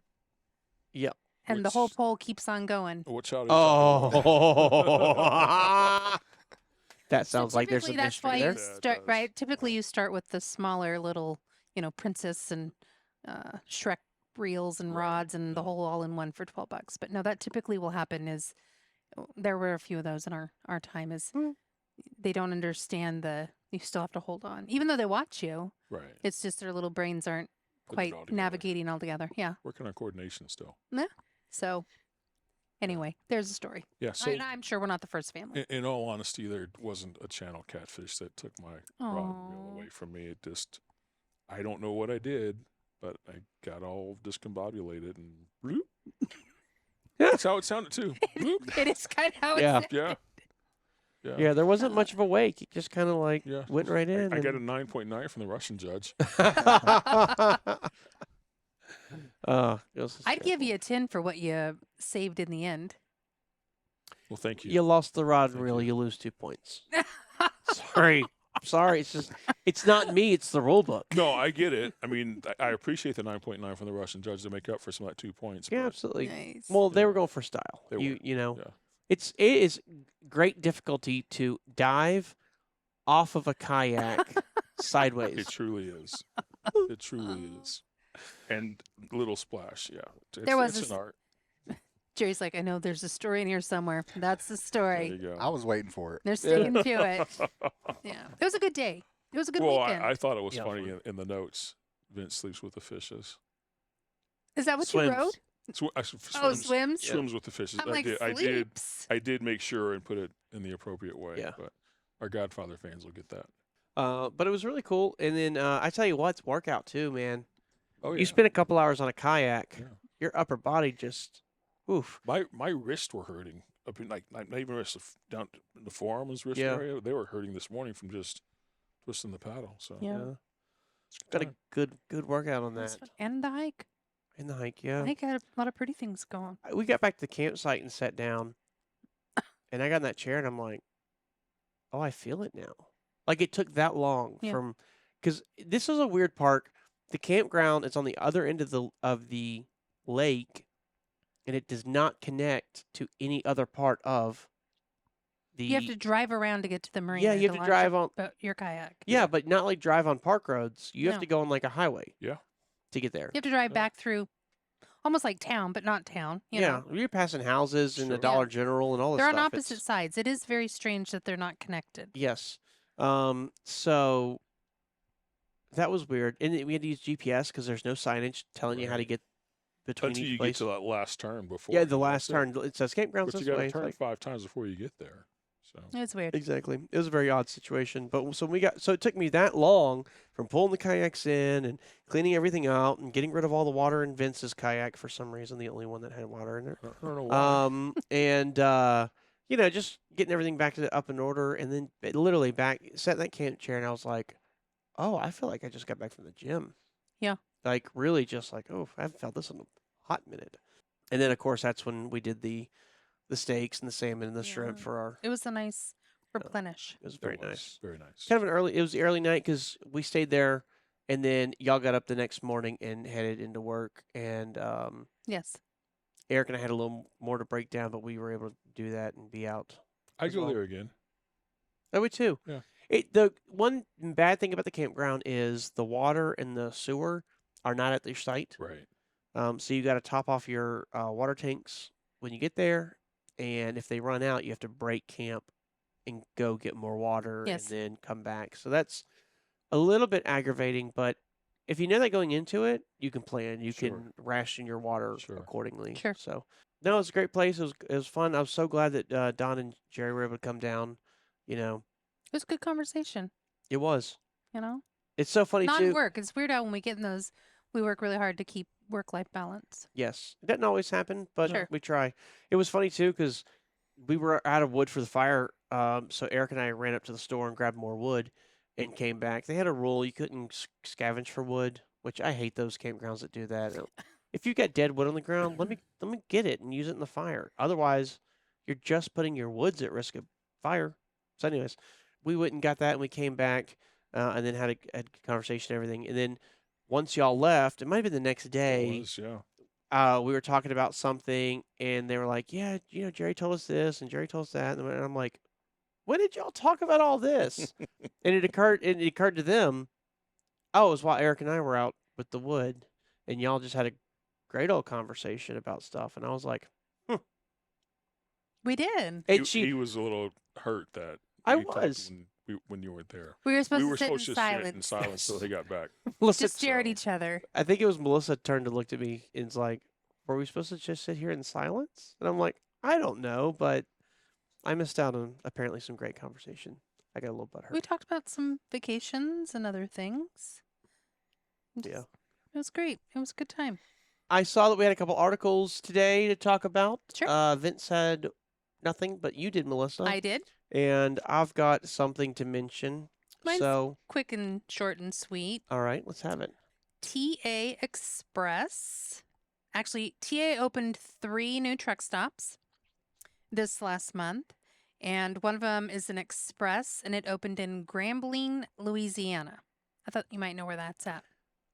Yep. and the whole Which- pole keeps on going. What child are you talking about? Oh. That sounds like there's a typically that's why mystery there. you Yeah, it start does. right. Typically, you start with the smaller little, princess and Shrek reels and Right, rods and the yeah. whole all in one for $12. But no, that typically will happen. Is there were a few of those in our time. Is they don't understand you still have to hold on, even though they watch you. Right. It's just their little brains aren't Putting it quite all together. navigating all together. Yeah. Working on coordination still. So, anyway, there's a story. Yeah. So I'm sure we're not the first family. in all honesty, there wasn't a channel catfish that took my rod and reel Aw. away from me. It just, I don't know what I did, but I got all discombobulated and bloop. That's how it sounded too. Bloop. It is kind of how Yeah. it's. Yeah. Yeah. Yeah, there wasn't much of a wake. It just kind of like Yeah. went right in. I got a and- 9.9 from the Russian judge. I'd give you a 10 for what you saved in the end. Well, thank you. You lost the rod and Thank reel. you. You lose 2 points. Sorry. I'm sorry. It's just, it's not me. It's the rule book. No, I get it. I mean, I appreciate the 9.9 from the Russian judge to make up for some of that 2 points. Yeah, but absolutely. Nice. Well, they Yeah. were going for style. They You were. you know, Yeah. it is great difficulty to dive off of a kayak sideways. It truly is. It truly is. And little splash, yeah. It's, There was it's a an art. Jerry's like, I know there's a story in here somewhere. That's the There story. you go. I was waiting for it. They're sticking to it. Yeah. It was a good day. It was a good Well, weekend. I thought it was Yeah. funny in the notes. Vince sleeps with the fishes. Is that what Swims. you wrote? Swims? Swims with the fishes. I'm like, I did. sleeps. I did make sure and put it in the appropriate way. Yeah. But our Godfather fans will get that. But it was really cool. And then I tell you what, it's workout too, man. Oh yeah. You spend a couple hours on a kayak, Yeah. your upper body just, oof. My wrists were hurting. Up in not even wrists, down in the forearms wrist Yeah. area. They were hurting this morning from just twisting the paddle. So Yeah. Got a good workout on That's that. fun. And the hike. In the hike, yeah. I think I had a lot of pretty things going. We got back to the campsite and sat down, and I got in that chair and I'm like, oh, I feel it now. Like it took that long Yeah. from, because this is a weird park. The campground is on the other end of the lake, and it does not connect to any other part of the. You have to drive around to get to the marina. Yeah, you have to launch drive on. your kayak. Yeah, but not like drive on park roads. You have No. to go on like a highway. Yeah. to get there. You have to drive back through almost like town, but not town. You know? You're passing houses and a Sure. Dollar General and all this They're stuff. on opposite sides. It is very strange that they're not connected. Yes. So that was weird. And we had to use GPS because there's no signage telling you how to get between Until each you place. get to that last turn before. Yeah, the last turn. It says campgrounds But this you got way. to turn It's 5 times before you get there. So It's weird. exactly. It was a very odd situation. But so it took me that long from pulling the kayaks in and cleaning everything out and getting rid of all the water in Vince's kayak for some reason, the only one that had water in it. I don't know why. And just getting everything back up in order, and then literally sat in that camp chair, and I was like, oh, I feel like I just got back from the gym. Yeah. Like really, just like, oh, I haven't felt this in a hot minute. And then of course that's when we did the steaks and the salmon and the shrimp for our. It was a nice replenish. It was very nice. Very nice. Kind of it was the early night because we stayed there, and then y'all got up the next morning and headed into work, and Yes. Eric and I had a little more to break down, but we were able to do that and be out. I'd as go well. there again. I would too. Yeah. The one bad thing about the campground is the water and the sewer are not at your site. Right. So you got to top off your water tanks when you get there, and if they run out, you have to break camp and go get more water Yes. and then come back. So that's a little bit aggravating, but if you know that going into it, you can plan. You Sure. can ration your water Sure. accordingly. Sure. So no, it was a great place. It was fun. I was so glad that Don and Jerry were able to come down. You know, It was a good conversation. it was. You know, It's so funny not too. work. It's weird how when we get in those, we work really hard to keep work-life balance. Yes, it doesn't always happen, but Sure. we try. It was funny too because we were out of wood for the fire. So Eric and I ran up to the store and grabbed more wood, and came back. They had a rule you couldn't scavenge for wood, which I hate those campgrounds that do that. If you got dead wood on the ground, let me get it and use it in the fire. Otherwise, you're just putting your woods at risk of fire. So, anyways, we went and got that, and we came back, and then had a conversation and everything. And then once y'all left, it might have been the next day. It was, yeah. We were talking about something, and they were like, "Yeah, Jerry told us this, and Jerry told us that," and I'm like, "When did y'all talk about all this?" And it occurred to them, oh, it was while Eric and I were out with the wood, and y'all just had a great old conversation about stuff, and I was like, We did. and He was a little hurt that I we talked was. when you weren't there. We were supposed We were to sit supposed in to sit silence. in silence till they got back. Melissa, Just stare at So- each other. I think it was Melissa turned to look at me and was like, "Were we supposed to just sit here in silence?" And I'm like, "I don't know, but I missed out on apparently some great conversation. I got a little butthurt." We talked about some vacations and other things. Yeah. It was great. It was a good time. I saw that we had a couple articles today to talk about. Sure. Vince had nothing, but you did, Melissa. I did. And I've got something to mention. Mine's So, quick and short and sweet. all right, let's have it. TA Express. Actually, TA opened 3 new truck stops this last month, and one of them is an express, and it opened in Grambling, Louisiana. I thought you might know where that's at.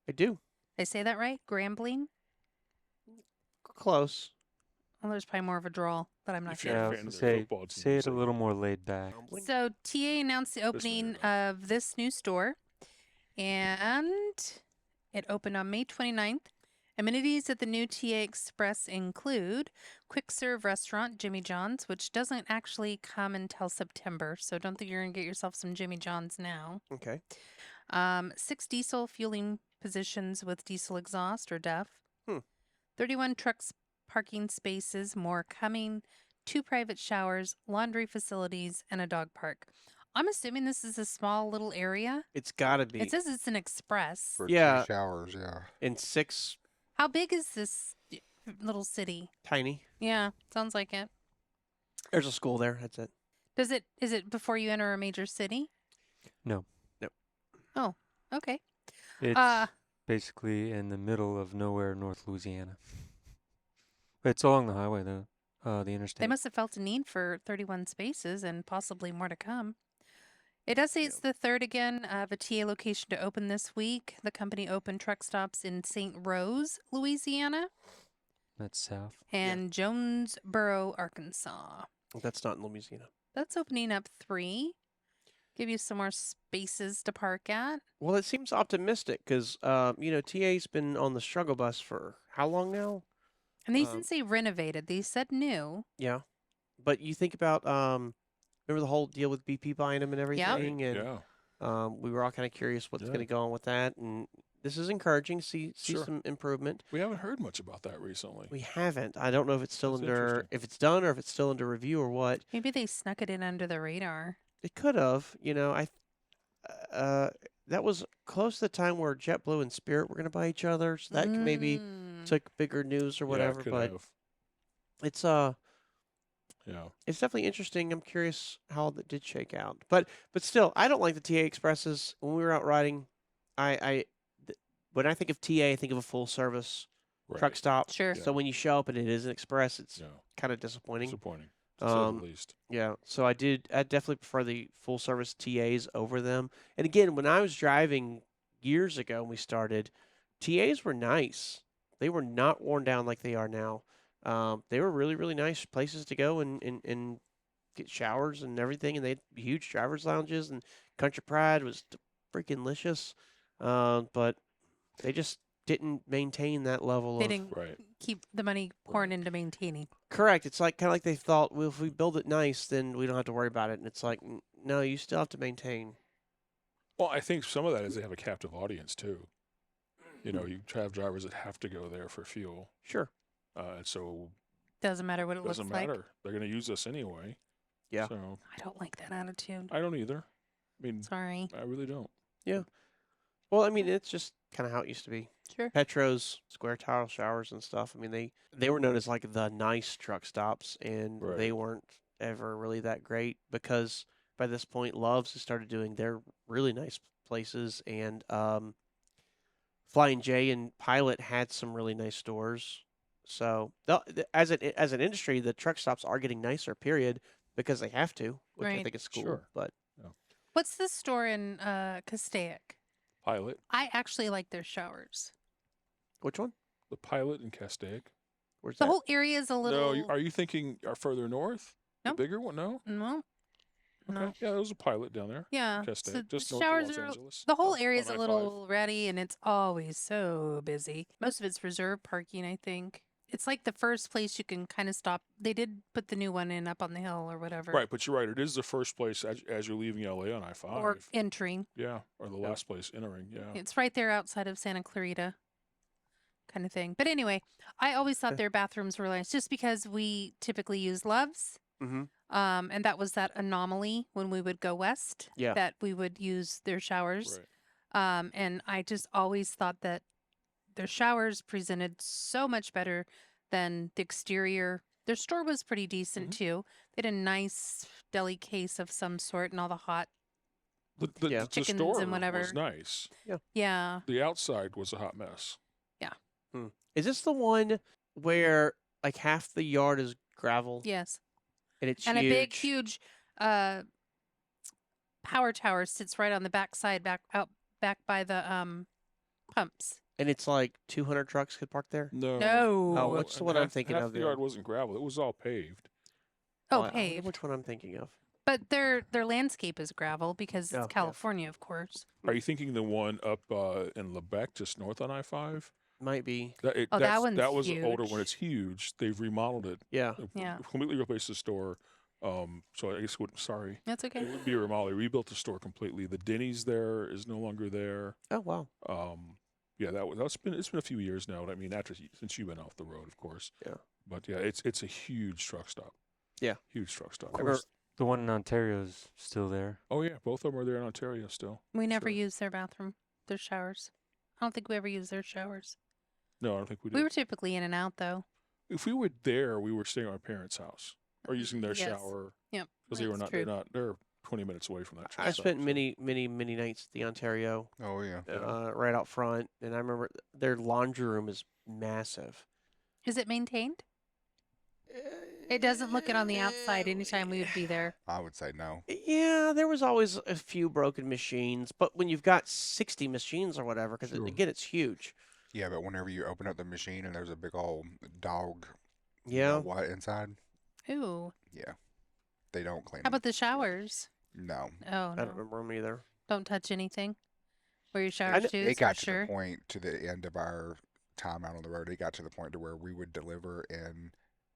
I do. Did I say that right? Grambling? Close. Well, there's probably more of a drawl, but I'm not If sure. you're Yeah, a I was fan gonna of their say, football team, say it a say little more laid back. So TA announced the opening of this new store, and it opened on May 29th. Amenities at the new TA Express include quick serve restaurant Jimmy John's, which doesn't actually come until September, so don't think you're gonna get yourself some Jimmy John's now. Okay. 6 diesel fueling positions with diesel exhaust or DEF. 31 trucks parking spaces, more coming. 2 private showers, laundry facilities, and a dog park. I'm assuming this is a small little area. It's got to be. It says it's an express. For Yeah. 2 showers, yeah. in 6 How big is this little city? tiny. Yeah, sounds like it. There's a school there. That's it. Is it before you enter a major city? No. Oh, okay. It's basically in the middle of nowhere, North Louisiana. It's along the highway, though, the interstate. They must have felt a need for 31 spaces and possibly more to come. It does say it's the third again of a TA location to open this week. The company opened truck stops in St. Rose, Louisiana, That's south. and Jonesboro, Arkansas. That's not in Louisiana. That's opening up 3. Give you some more spaces to park at. Well, it seems optimistic because, TA's been on the struggle bus for how long now? And they didn't say renovated. They said new. Yeah. But you think about, remember the whole deal with BP buying them and everything? Right. And Yeah. we were all kind of curious what's Yeah. going to go on with that. And this is encouraging. See Sure. some improvement. We haven't heard much about that recently. We haven't. I don't know if it's still That's under, interesting. if it's done or if it's still under review or what. Maybe they snuck it in under the radar. It could have. That was close to the time where JetBlue and Spirit were going to buy each other, so that maybe took bigger news or whatever. Yeah, it could but have. it's Yeah. it's definitely interesting. I'm curious how that did shake out. But still, I don't like the TA Expresses. When we were out riding, when I think of TA, I think of a full service Right. truck stop. Sure. Yeah. So when you show up and it is an express, it's Yeah. kind of disappointing. Disappointing, to say the least. Yeah, so I definitely prefer the full service TAs over them. And again, when I was driving years ago when we started, TAs were nice. They were not worn down like they are now. They were really, really nice places to go and get showers and everything. And they had huge driver's lounges, and Country Pride was freaking delicious. But they just didn't maintain that level They of. didn't Right. keep the money pouring into maintaining. Correct. It's like kind of like they thought, well, if we build it nice, then we don't have to worry about it. And it's like, no, you still have to maintain. Well, I think some of that is they have a captive audience too. You have drivers that have to go there for fuel, Sure. and so Doesn't matter what it it doesn't looks like. matter. They're going to use us anyway. Yeah. So I don't like that attitude. I don't either. I mean, Sorry. I really don't. Well, I mean, it's just kind of how it used to be. Sure. Petros, square tile showers and stuff. I mean, they were known as like the nice truck stops, and they Right. weren't ever really that great because by this point, Love's has started doing their really nice places, and Flying J and Pilot had some really nice stores. So as an industry, the truck stops are getting nicer. Period, because they have to, which I Right. think is cool. Sure. But What's the store in Castaic? Pilot, I actually like their showers. which one? the Pilot in Castaic. Where's The that? whole area is a little. No, are you thinking further north? No. The bigger one? No. No. Okay. No. Yeah, there was a Pilot down there. Yeah. Castaic, So just the north showers of Los are. Angeles. The whole on area is a I-5. little ratty, and it's always so busy. Most of it's reserved parking, I think. It's like the first place you can kind of stop. They did put the new one in up on the hill or whatever. Right, but you're right. It is the first place as you're leaving LA on I-5. Or entering. Yeah, or the last place entering. Yeah. It's right there outside of Santa Clarita, kind of thing. But anyway, I always thought their bathrooms were nice just because we typically use Love's. Mm-hmm. And that was that anomaly when we would go west. Yeah. That we would use their showers. Right. And I just always thought that their showers presented so much better than the exterior. Their store was pretty decent too. They had a nice deli case of some sort and all the hot. The Chickens store and whatever. was nice. Yeah. The outside was a hot mess. Is this the one where like half the yard is gravel Yes. and it's And huge? a big, huge power tower sits right on the back side, back by the pumps. And it's like 200 trucks could park there? No. No. Oh, what's the one I'm thinking half of the then? yard wasn't gravel. It was all paved. Oh, I wonder paved. which one I'm thinking of. But their landscape is gravel because Oh, it's yeah. California, of course. Are you thinking the one up in Lebec, just north on I-5? Might be. That one's that was an older one. huge. It's huge. They've remodeled it. Yeah. Yeah. Completely replaced the store. So I guess sorry. That's okay. It would be a remodel. They rebuilt the store completely. The Denny's there is no longer there. Oh wow. Yeah, it's been a few years now. I mean, since you've been off the road, of course. Yeah. But yeah, it's a huge truck stop. Yeah. Huge truck stop. Of course, the one in Ontario is still there. Oh yeah, both of them are there in Ontario still. We never Sure. use their bathroom, their showers. I don't think we ever use their showers. No, I don't think we did. We were typically in and out, though. If we were there, we were staying at my parents' house or using their Yes. shower Yep. because they were that's not. They're 20 minutes away from that. truck I stop, spent so- many nights at the Ontario, Oh yeah. right out front, and I remember their laundry room is massive. Is it maintained? It doesn't look it on the outside anytime we would be there. I would say no. Yeah, there was always a few broken machines, but when you've got 60 machines or whatever, because Sure. again, it's huge. Yeah, but whenever you open up the machine and there's a big old dog, Yeah. white inside, Ooh. yeah, they don't clean How them. about the showers? No. Oh, I no. don't remember them either. Don't touch anything. Wear your shower I kn- shoes It got for to sure. the point to the end of our time out on the road. It got to the point to where we would deliver in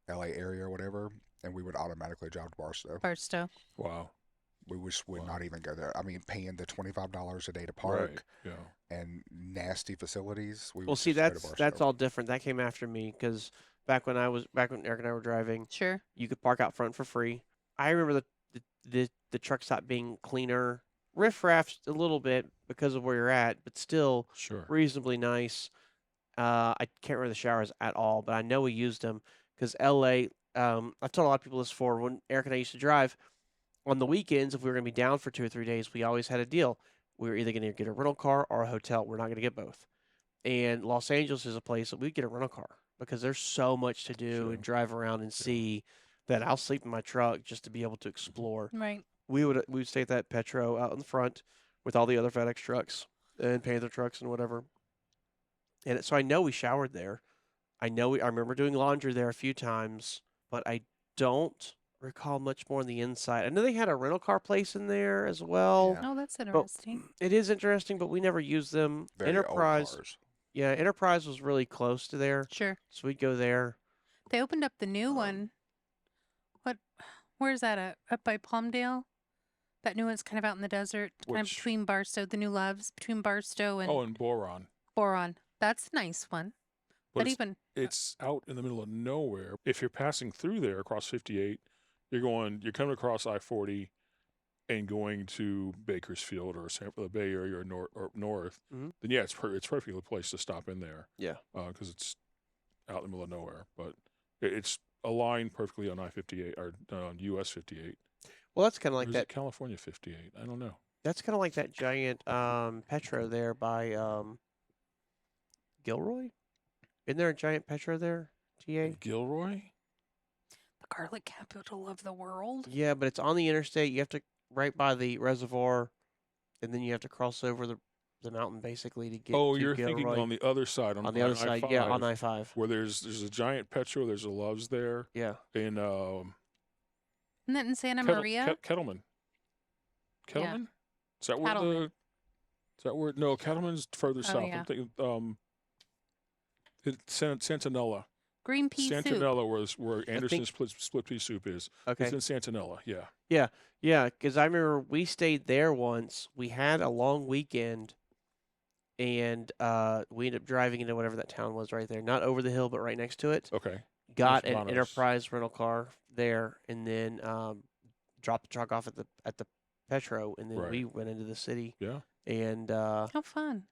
LA area or whatever, and we would automatically drive to Barstow. Barstow. Wow. We just would Wow. not even go there. I mean, paying the $25 a day to Right. park Yeah. and nasty facilities. We Well, would see, just go to that's Barstow. all different. That came after me because back when Eric and I were driving, Sure. you could park out front for free. I remember the truck stop being cleaner, riff-raffs a little bit because of where you're at, but still Sure. reasonably nice. I can't remember the showers at all, but I know we used them because LA. I've told a lot of people this before. When Eric and I used to drive on the weekends, if we were going to be down for 2 or 3 days, we always had a deal. We were either going to get a rental car or a hotel. We're not going to get both. And Los Angeles is a place that we get a rental car because there's so much to do Sure. and drive around and see that I'll sleep in my truck just to be able to explore. Right. We would stay at that Petro out in the front with all the other FedEx trucks and Panther trucks and whatever. And so I know we showered there. I remember doing laundry there a few times, but I don't recall much more on the inside. I know they had a rental car place in there as well. Yeah. Oh, that's interesting. It is interesting, but we never used them. Very Enterprise, old cars. yeah, Enterprise was really close to there, Sure. so we'd go there. They opened up the new one. Where's that at? Up by Palmdale? That new one's kind of out in the desert, kind of Which- between Barstow, the new Loves, between Barstow and Oh, and Boron. Boron. That's a nice one. But But it's, even it's out in the middle of nowhere. If you're passing through there across 58, you're coming across I-40 and going to Bakersfield or the Bay Area or north, Mhm. then yeah, it's perfectly a place to stop in there. Yeah. Because it's out in the middle of nowhere. But it's aligned perfectly on I-58 or on US 58. Well, that's kind of Or like is that. it California 58? I don't know. That's kind of like that giant Petro there by Gilroy. Isn't there a giant Petro there? TA. Gilroy? the garlic capital of the world. Yeah, but it's on the interstate. You have to right by the reservoir, and then you have to cross over the mountain basically to get. Oh, to you're thinking Gilroy. on the other side. On the other side, yeah, on I-5, I-5. where there's a giant Petro, there's a Love's there, Yeah. and Isn't that in Santa Maria? Kettleman. Yeah. Kettleman? Is that where Cattleman. no, Kettleman's further south. yeah. I'm thinking Santanella. Green pea soup. Santanella where Anderson's split pea soup is. Okay. It's in Santanella, yeah. Yeah, because I remember we stayed there once. We had a long weekend, and we ended up driving into whatever that town was right there. Not over the hill, but right next to it. Okay. Got an Hermanos. Enterprise rental car there, and then dropped the truck off at the Petro, and then Right. we went into the city. Yeah. And How fun.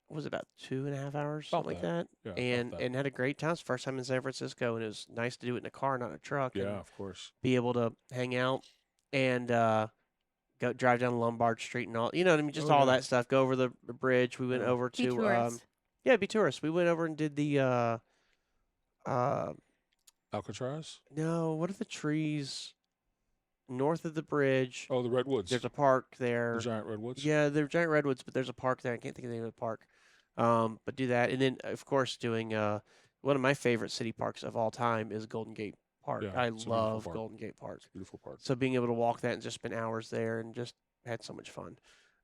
what was it, about 2.5 hours, About something like that. Yeah. about And that. had a great time. It's the first time in San Francisco, and it was nice to do it in a car, not a truck. Yeah, and of course. be able to hang out and go drive down Lombard Street and all. You know what I mean? Just Oh, all yeah. that stuff. Go over the bridge. We went Yeah. over Be to tourists. be tourists. We went over and did the Alcatraz? no, what are the trees north of the bridge? Oh, the Redwoods. There's a park there. The giant Redwoods? Yeah, they're giant redwoods, but there's a park there. I can't think of the name of the park. But do that, and then of course doing one of my favorite city parks of all time is Golden Gate Park. Yeah, I it's a beautiful love park. Golden Gate Park. Beautiful park. So being able to walk that and just spend hours there and just had so much fun.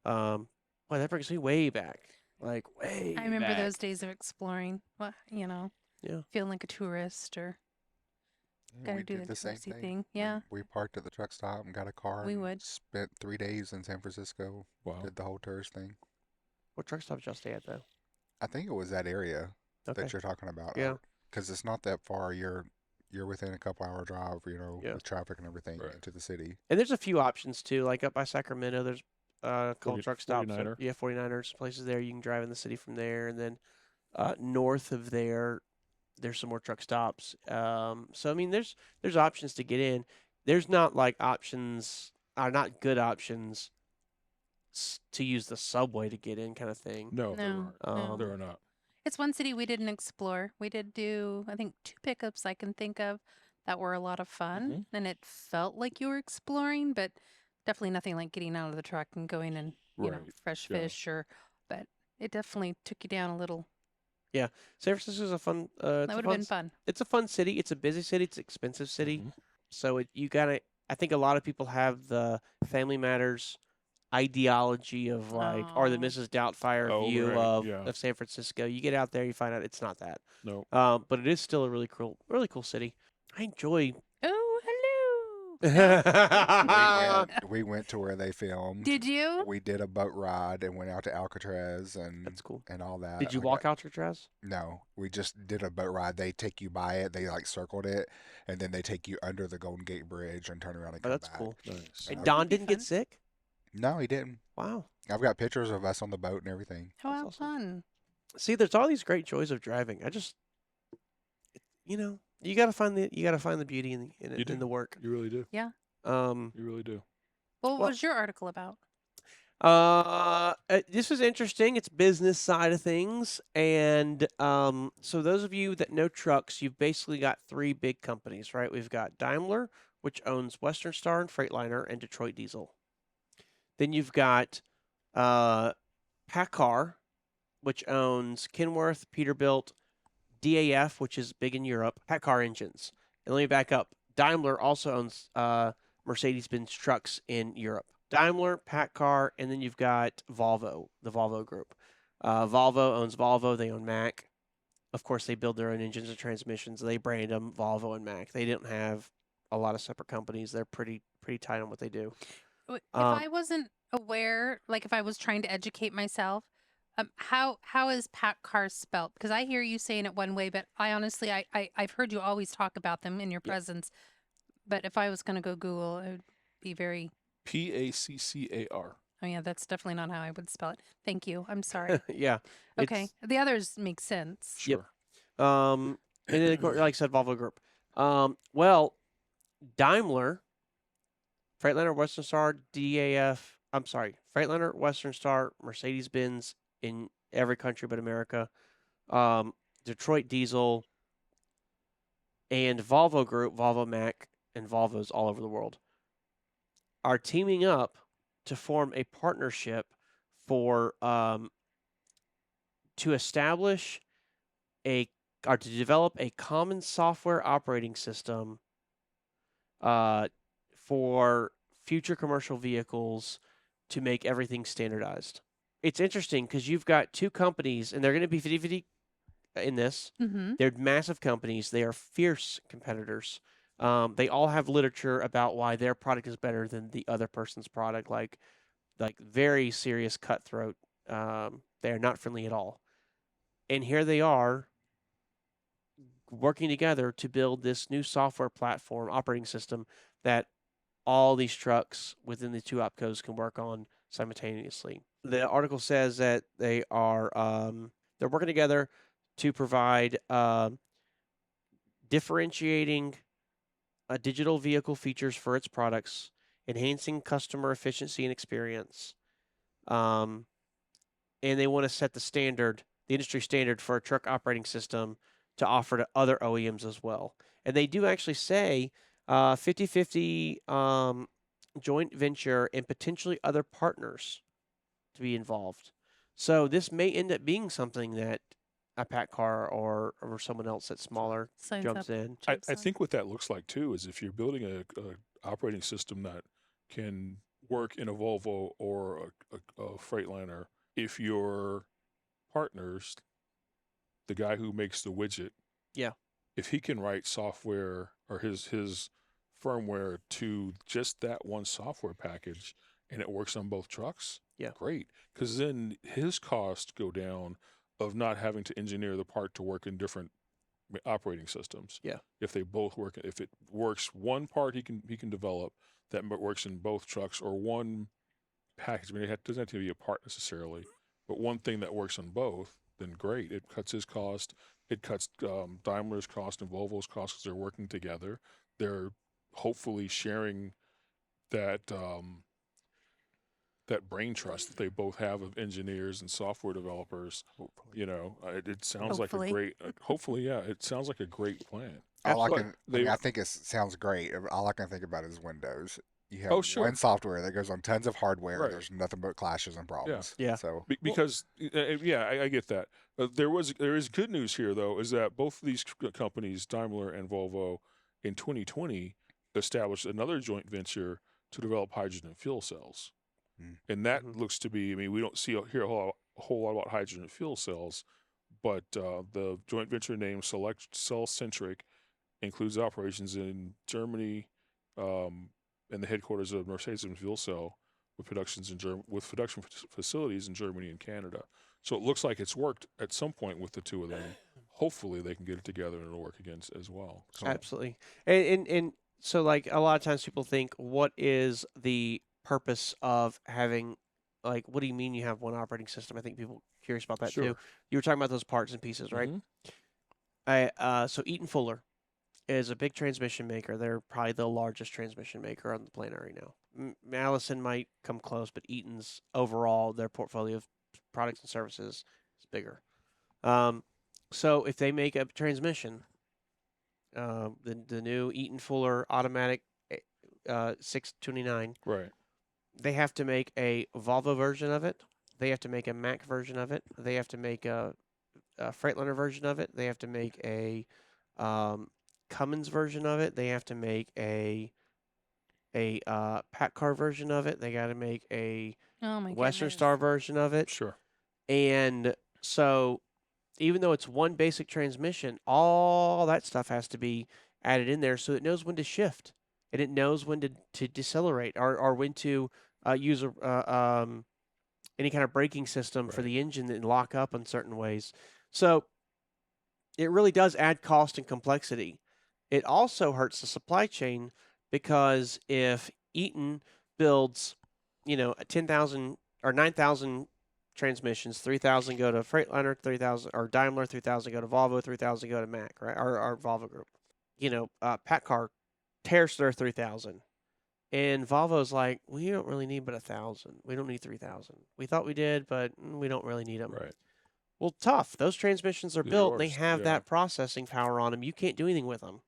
Boy, that brings me way back. Like way. I remember back. those days of exploring. Well, Yeah. feeling like a tourist or Yeah, gotta we do did the same touristy thing. We- Yeah. We parked at the truck stop and got a car. We and would. Spent 3 days in San Francisco. Wow. Did the whole tourist thing. What truck stop did y'all stay at though? I think it was that area Okay. that you're talking about. Yeah. Because it's not that far. You're within a couple hour drive, Yeah. with traffic and everything Right. into the city. And there's a few options too. Like up by Sacramento, there's a couple 40 truck stops. 49er. Yeah, 49ers places there. You can drive in the city from there, and then north of there, there's some more truck stops. So I mean, there's options to get in. There's not like options are not good options to use the subway to get in, kind of thing. No, there No, aren't. no. There are not. It's one city we didn't explore. We did do, I think, 2 pickups I can think of that were a lot of fun. And it felt like you were exploring, but definitely nothing like getting out of the truck and going and, Right. fresh Yeah. fish but it definitely took you down a little. San Francisco's a fun. That would have been fun. It's a fun city. It's a busy city. It's an expensive city. Mhm. So you gotta I think a lot of people have the Family Matters ideology of like, or the Oh. Mrs. Doubtfire Oh, view right, of yeah. San Francisco. You get out there, you find out it's not that. No. But it is still a really cool city. I enjoy. Oh, hello. We went to where they filmed. Did you? We did a boat ride and went out to Alcatraz That's cool. and all that. Did you walk Alcatraz? No, we just did a boat ride. They take you by it. They like circled it, and then they take you under the Golden Gate Bridge and turn around and Oh, come that's back. cool. Nice. And That Don would be didn't get fun. sick? No, he didn't. Wow. I've got pictures of us on the boat and everything. How That's fun. See, there's all these great joys of driving. I just, you gotta find the beauty in the work. You really do. Um, You really do. Well, what Well- was your article about? This was interesting. It's business side of things, and so those of you that know trucks, you've basically got three big companies, right? We've got Daimler, which owns Western Star and Freightliner, and Detroit Diesel. Then you've got PACCAR, which owns Kenworth, Peterbilt, DAF, which is big in Europe, PACCAR engines. And let me back up. Daimler also owns Mercedes-Benz trucks in Europe. Daimler, PACCAR, and then you've got Volvo, the Volvo group. Volvo owns Volvo. They own Mack. Of course, they build their own engines and transmissions. They brand them Volvo and Mack. They didn't have a lot of separate companies. They're pretty tight on what they do. If I wasn't aware, like if I was trying to educate myself, how is PACCAR spelt? Because I hear you saying it one way, but I honestly, I've heard you always talk about them in your presence. But if I was going to go Google, it would be very... PACCAR. Oh, yeah, that's definitely not how I would spell it. Thank you. I'm sorry. Yeah. Okay. The others make sense. Sure. And then, of course, like I said, Volvo Group. Well, Daimler, Freightliner, Western Star, Freightliner, Western Star, Mercedes-Benz in every country but America, Detroit Diesel, and Volvo Group, Volvo Mack, and Volvos all over the world are teaming up to form a partnership for to establish to develop a common software operating system for future commercial vehicles to make everything standardized. It's interesting because you've got two companies, and they're going to be 50-50 in this. Mm-hmm. They're massive companies. They are fierce competitors. They all have literature about why their product is better than the other person's product, like very serious cutthroat. They are not friendly at all. And here they are working together to build this new software platform operating system that all these trucks within the two opcos can work on simultaneously. The article says that they are they're working together to provide differentiating digital vehicle features for its products, enhancing customer efficiency and experience. And they want to set the industry standard for a truck operating system to offer to other OEMs as well. And they do actually say 50-50 joint venture and potentially other partners to be involved. So this may end up being something that a PACCAR or someone else that's smaller jumps in. I think what that looks like too is if you're building a operating system that can work in a Volvo or a Freightliner, if your partners, the guy who makes the widget, if he can write software or his firmware to just that one software package and it works on both trucks, great. Because then his costs go down of not having to engineer the part to work in different operating systems. Yeah. If they both work, if it works one part he can develop that works in both trucks, or one package. I mean, it doesn't have to be a part necessarily, but one thing that works on both, then great. It cuts his cost. It cuts Daimler's cost and Volvo's cost because they're working together. They're hopefully sharing that that brain trust that they both have of engineers and software developers. You know, it sounds like a great. Hopefully, yeah, it sounds like a great plan. I think it sounds great. All I can think about is Windows. You have one software that goes on tons of hardware. Right. There's nothing but clashes and problems. Yeah. So because I get that. There is good news here though, is that both of these companies, Daimler and Volvo, in 2020 established another joint venture to develop hydrogen fuel cells. And that looks to be, I mean, we don't hear a whole lot about hydrogen fuel cells, but the joint venture name Select Cell Centric includes operations in Germany and the headquarters of Mercedes Fuel Cell with production facilities in Germany and Canada. So it looks like it's worked at some point with the two of them. Hopefully they can get it together and it'll work again as well. So. Absolutely. And so like a lot of times people think, what is the purpose of having, like, what do you mean you have one operating system? I think people are curious about that too. You were talking about those parts and pieces, right? So Eaton Fuller is a big transmission maker. They're probably the largest transmission maker on the planet right now. Allison might come close, but Eaton's overall, their portfolio of products and services is bigger. So if they make a transmission, the new Eaton Fuller automatic 629, right? They have to make a Volvo version of it. They have to make a Mack version of it. They have to make a Freightliner version of it. They have to make a Cummins version of it. They have to make a Pack Car version of it. They got to make a Western Star version of it. Sure. And so, even though it's one basic transmission, all that stuff has to be added in there so it knows when to shift and it knows when to decelerate or when to use any kind of braking system for the engine and lock up in certain ways. So it really does add cost and complexity. It also hurts the supply chain because if Eaton builds, 10,000 or 9,000 transmissions, 3,000 go to Freightliner, 3,000 or Daimler, 3,000 go to Volvo, 3,000 go to Mack, right? Or Volvo Group. Pack Car tears their 3,000. And Volvo's like, we don't really need but 1,000. We don't need 3,000. We thought we did, but we don't really need them. Right. Well, tough. Those transmissions are built. And they have that processing power on them. You can't do anything with them.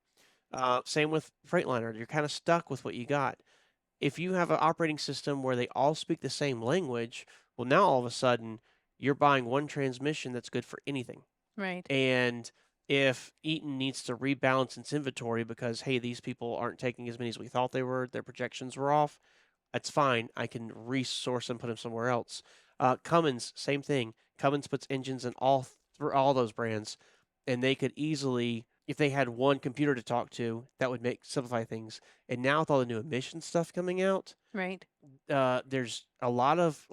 Same with Freightliner. You're kind of stuck with what you got. If you have an operating system where they all speak the same language, well, now all of a sudden you're buying one transmission that's good for anything. Right. And if Eaton needs to rebalance its inventory because, hey, these people aren't taking as many as we thought they were, their projections were off, that's fine. I can resource and put them somewhere else. Cummins, same thing. Cummins puts engines in all those brands, and they could easily, if they had one computer to talk to, that would simplify things. And now with all the new emissions stuff coming out, right? There's a lot of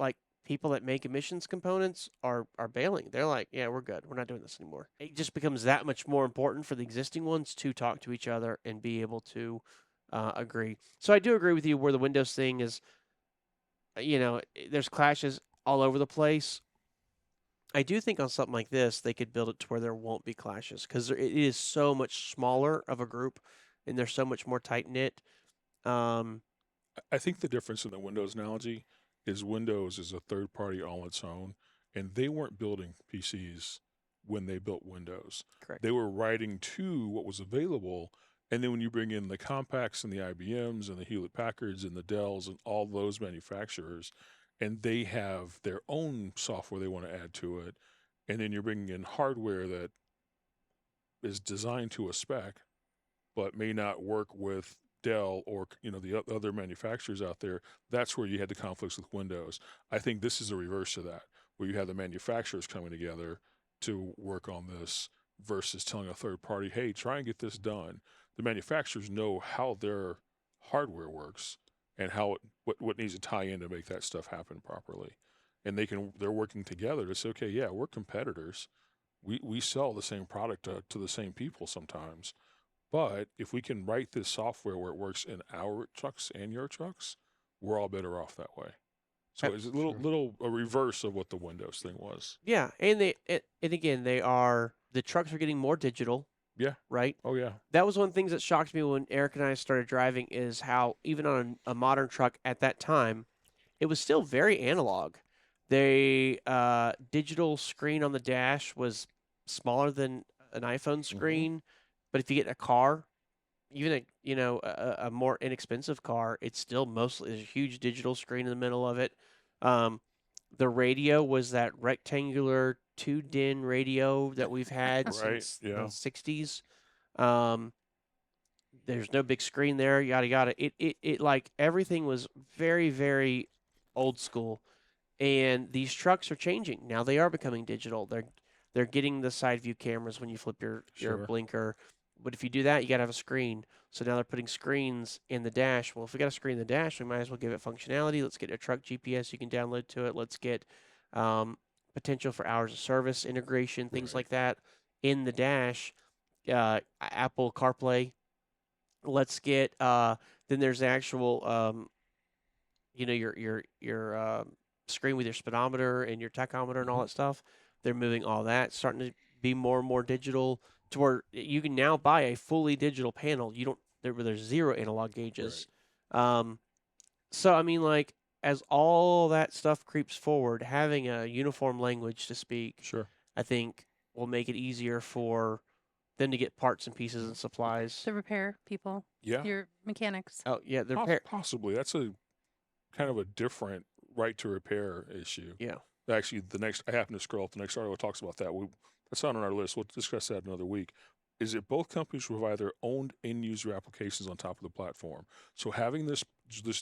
people that make emissions components are bailing. They're like, yeah, we're good. We're not doing this anymore. It just becomes that much more important for the existing ones to talk to each other and be able to agree. So I do agree with you where the Windows thing is, there's clashes all over the place. I do think on something like this, they could build it to where there won't be clashes because it is so much smaller of a group and they're so much more tight-knit. I think the difference in the Windows analogy is Windows is a third party all its own, and they weren't building PCs when they built Windows. Correct. They were writing to what was available, and then when you bring in the Compaqs and the IBMs and the Hewlett Packards and the Dells and all those manufacturers, and they have their own software they want to add to it, and then you're bringing in hardware that is designed to a spec, but may not work with Dell or the other manufacturers out there. That's where you had the conflicts with Windows. I think this is a reverse of that, where you have the manufacturers coming together to work on this versus telling a third party, hey, try and get this done. The manufacturers know how their hardware works and how what needs to tie in to make that stuff happen properly. And they're working together to say, okay, yeah, we're competitors. We sell the same product to the same people sometimes. But if we can write this software where it works in our trucks and your trucks, we're all better off that way. So it's a reverse of what the Windows thing was. Yeah, and the trucks are getting more digital. Yeah. Right? Oh, yeah. That was one of the things that shocked me when Eric and I started driving is how even on a modern truck at that time, it was still very analog. The digital screen on the dash was smaller than an iPhone screen. But if you get a car, even a more inexpensive car, it's still mostly a huge digital screen in the middle of it. The radio was that rectangular 2-DIN radio that we've had since the 60s. there's no big screen there, yada yada. It like everything was very, very old school. And these trucks are changing. Now they are becoming digital. They're getting the side view cameras when you flip your Sure. blinker. But if you do that, you got to have a screen. So now they're putting screens in the dash. Well, if we got a screen in the dash, we might as well give it functionality. Let's get a truck GPS you can download to it. Let's get potential for hours of service integration, things like that in the dash. Apple CarPlay. Let's get then there's the actual your screen with your speedometer and your tachometer and all that stuff. They're moving all that, starting to be more and more digital to where you can now buy a fully digital panel. You don't there's 0 analog gauges. So I mean, like, as all that stuff creeps forward, having a uniform language to speak, I think will make it easier for them to get parts and pieces and supplies. The repair people. Yeah. Your mechanics. Oh yeah, the repair. Possibly. That's a kind of a different right to repair issue. Yeah. Actually, I happen to scroll up the next article that talks about that. That's not on our list. We'll discuss that another week. Is that both companies provide their own end user applications on top of the platform. So having this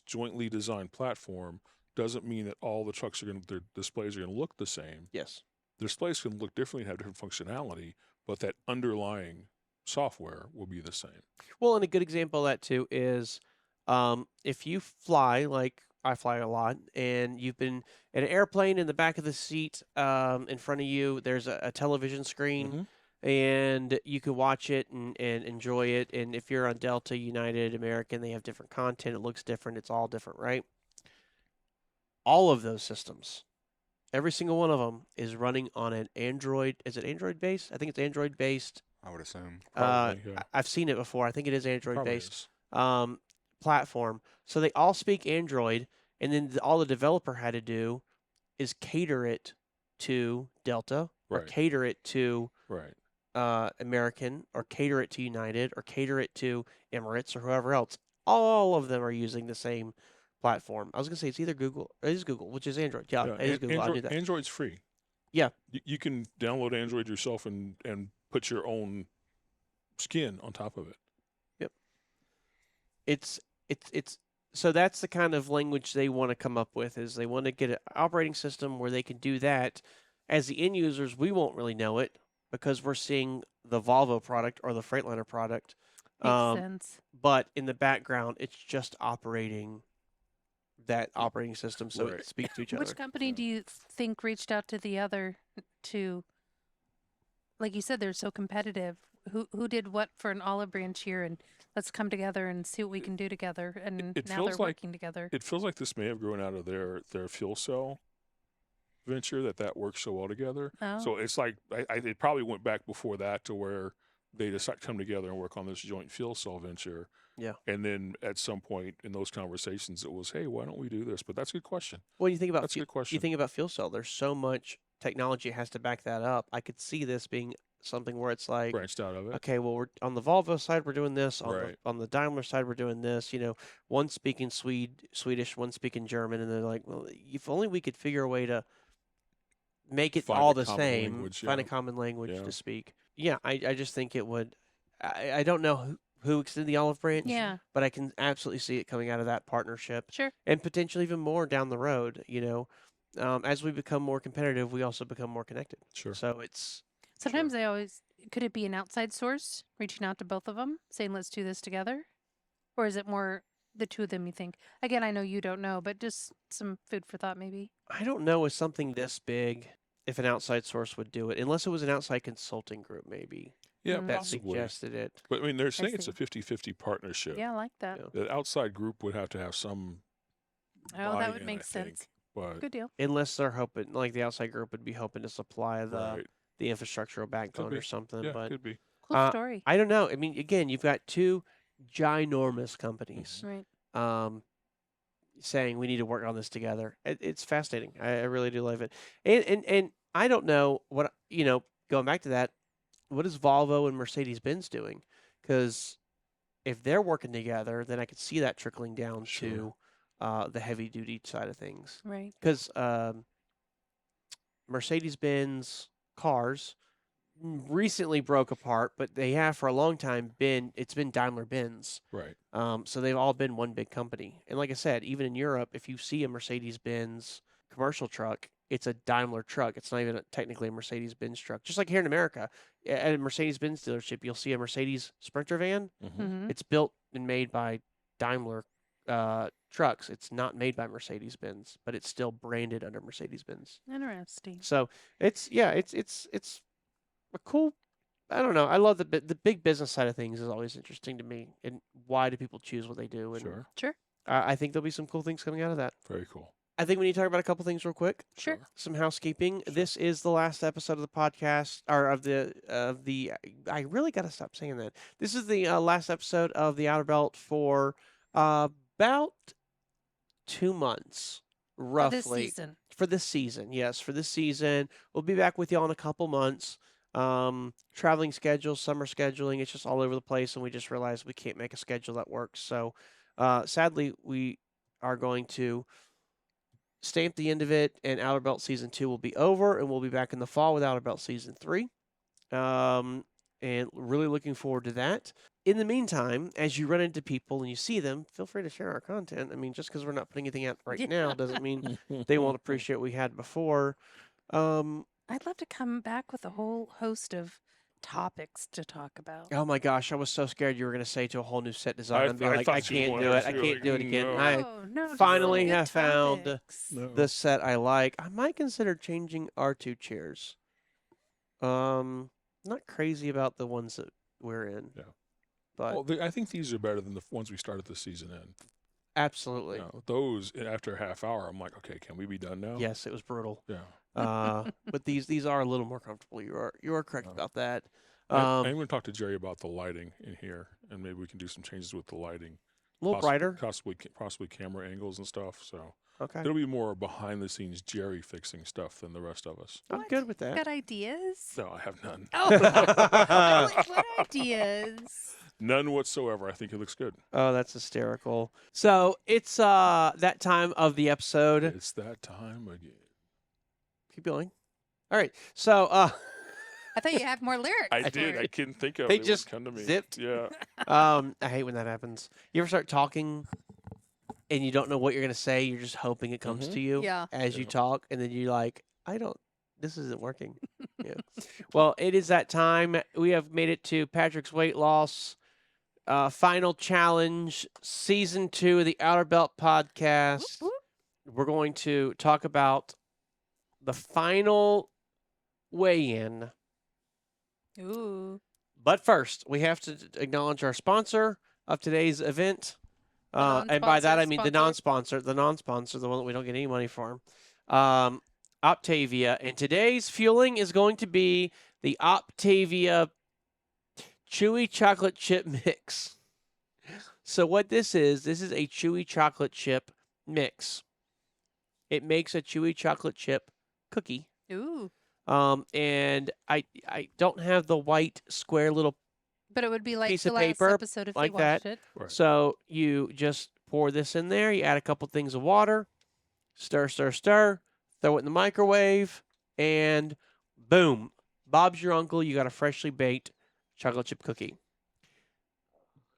jointly designed platform doesn't mean that all the trucks their displays are going to look the same. Yes. The displays can look differently and have different functionality, but that underlying software will be the same. Well, and a good example of that too is if you fly, like I fly a lot, and you've been in an airplane, in the back of the seat in front of you, there's a television screen, and you can watch it and enjoy it. And if you're on Delta, United, American, they have different content. It looks different. It's all different, right? All of those systems, every single one of them is running on an Android. Is it Android based? I think it's Android based. I would assume. Probably, yeah. I've seen it before. I think it is Android Probably based is. platform. So they all speak Android, and then all the developer had to do is cater it to Delta, or cater it to American, or cater it to United, or cater it to Emirates, or whoever else. All of them are using the same platform. I was going to say it's either Google. It is Google, which is Android. Yeah, it is Google. I knew that. Android's free. Yeah. You can download Android yourself and put your own skin on top of it. Yep. It's so that's the kind of language they want to come up with, is they want to get an operating system where they can do that. As the end users, we won't really know it because we're seeing the Volvo product or the Freightliner product. Makes sense. But in the background, it's just operating that operating system, so it speaks to each other. Which company do you think reached out to the other to, like you said, they're so competitive? Who did what for an olive branch here, and let's come together and see what we can do together, and now they're working together. It feels like this may have grown out of their fuel cell venture that works so well together. Oh. So it's like it probably went back before that to where they decided to come together and work on this joint fuel cell venture. Yeah. And then at some point in those conversations, it was, hey, why don't we do this? But that's a good question. Well, you think about that's a good question. You think about fuel cell. There's so much technology has to back that up. I could see this being something where it's like branched out of it. Okay, well, we're on the Volvo side, we're doing this. On the Daimler side, we're doing this. You know, one speaking Swedish, one speaking German, and they're like, well, if only we could figure a way to make it all the same, find a common language to speak. Yeah, I just think it would. I don't know who extended the olive branch, but I can absolutely see it coming out of that partnership. Sure. And potentially even more down the road. You know, as we become more competitive, we also become more connected. Sure. So it's. Sometimes could it be an outside source reaching out to both of them, saying, let's do this together? Or is it more the two of them, you think? Again, I know you don't know, but just some food for thought, maybe. I don't know with something this big if an outside source would do it, unless it was an outside consulting group, maybe. Yeah, that possibly. Suggested it. But I mean, they're saying it's a 50-50 partnership. Yeah, I like that. Yeah. The outside group would have to have some. Oh, that would make sense. But good deal. Unless they're hoping, like the outside group would be hoping to supply the infrastructural backbone or something. Yeah, but could be. Cool story. I don't know. I mean, again, you've got two ginormous companies, right? Saying we need to work on this together. It's fascinating. I really do love it. And I don't know what, going back to that, what is Volvo and Mercedes-Benz doing? Because if they're working together, then I could see that trickling down to the heavy-duty side of things. Right. Because Mercedes-Benz cars recently broke apart, but they have for a long time it's been Daimler Benz. Right. So they've all been one big company. And like I said, even in Europe, if you see a Mercedes-Benz commercial truck, it's a Daimler truck. It's not even technically a Mercedes-Benz truck. Just like here in America, at a Mercedes-Benz dealership, you'll see a Mercedes Sprinter van. Mm-hmm. It's built and made by Daimler trucks. It's not made by Mercedes-Benz, but it's still branded under Mercedes-Benz. Interesting. So it's a cool. I don't know. I love the big business side of things is always interesting to me, and why do people choose what they do? And Sure. I think there'll be some cool things coming out of that. Very cool. I think we need to talk about a couple things real quick. Sure. Some housekeeping. This is the last episode of the podcast, or of the. I really got to stop saying that. This is the last episode of the Outer Belt for about 2 months, roughly. For this season. For this season, yes. For this season, we'll be back with y'all in a couple months. Traveling schedules, summer scheduling, it's just all over the place, and we just realized we can't make a schedule that works. So, sadly, we are going to stamp the end of it, and Outer Belt Season 2 will be over, and we'll be back in the fall with Outer Belt Season 3. And really looking forward to that. In the meantime, as you run into people and you see them, feel free to share our content. I mean, just because we're not putting anything out right now doesn't mean they won't appreciate what we had before. I'd love to come back with a whole host of topics to talk about. Oh my gosh, I was so scared you were going to say to a whole new set design and be I like, thought I you can't wanted do it. to I be can't like, do it again. no. I No, just finally good have found topics. No. the set I like. I might consider changing our 2 chairs. Not crazy about the ones that we're in. Yeah. But Well, I think these are better than the ones we started the season in. absolutely. You know, those, after a half hour, I'm like, okay, can we be done now? Yes, it was brutal. Yeah. But these are a little more comfortable. You are correct Yeah. about that. I'm going to talk to Jerry about the lighting in here, and maybe we can do some changes with the lighting. A little brighter. Possibly camera angles and stuff. So Okay. it'll be more behind the scenes Jerry fixing stuff than the rest of us. I'm What? good with that. Got ideas? No, I have none. Oh, what ideas? None whatsoever. I think it looks good. Oh, that's hysterical. So it's that time of the episode. It's that time again. Keep going. All right. So I thought you had more lyrics. I for did. I it. couldn't think of They it. It just wouldn't come to me. zipped. Yeah. I hate when that happens. You ever start talking and you don't know what you're gonna say? You're just hoping it comes Mhm. to you Yeah. as you Yeah. talk, and then you're like, this isn't working. Yeah. Well, it is that time. We have made it to Patrick's weight loss final challenge, season 2 of the Outer Belt podcast. Whoop, We're going to talk about the final weigh-in. Ooh. But first, we have to acknowledge our sponsor of today's event. And by that, I mean the non-sponsor, the one that we don't get any money for. Optavia. And today's fueling is going to be the Optavia Chewy Chocolate Chip Mix. So what this is a chewy chocolate chip mix. It makes a chewy chocolate chip cookie. Ooh. And I don't have the white square little, But it would be like Piece the of last paper episode if like you watched that. it. Right. so you just pour this in there. You add a couple things of water, stir, throw it in the microwave, and boom, Bob's your uncle. You got a freshly baked chocolate chip cookie.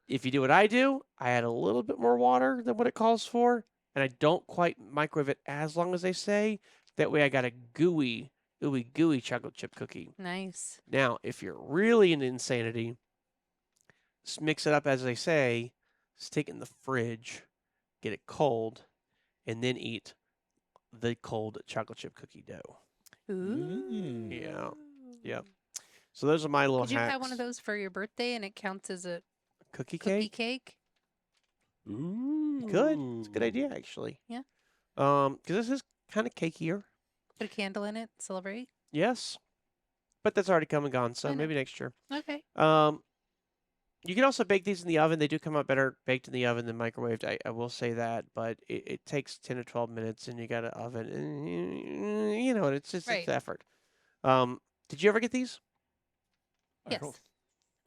If you do what I do, I add a little bit more water than what it calls for, and I don't quite microwave it as long as they say. That way I got a gooey chocolate chip cookie. Nice. Now, if you're really into insanity, mix it up as they say, stick it in the fridge, get it cold, and then eat the cold chocolate chip cookie dough. Ooh. Yeah. Yep. So those are my little Could you hacks. have one of those for your birthday and it counts as a Cookie cookie cake? cake? Ooh. You could. It's a good idea, actually. Yeah. Because this is kind of cakier. Put a candle in it, celebrate. Yes. But that's already come and gone, so I know. maybe next year. Okay. You can also bake these in the oven. They do come out better baked in the oven than microwaved. I will say that, but it takes 10 to 12 minutes, and you got an oven, and you know, it's just Right. it's effort. Did you ever get these? I Yes. don't,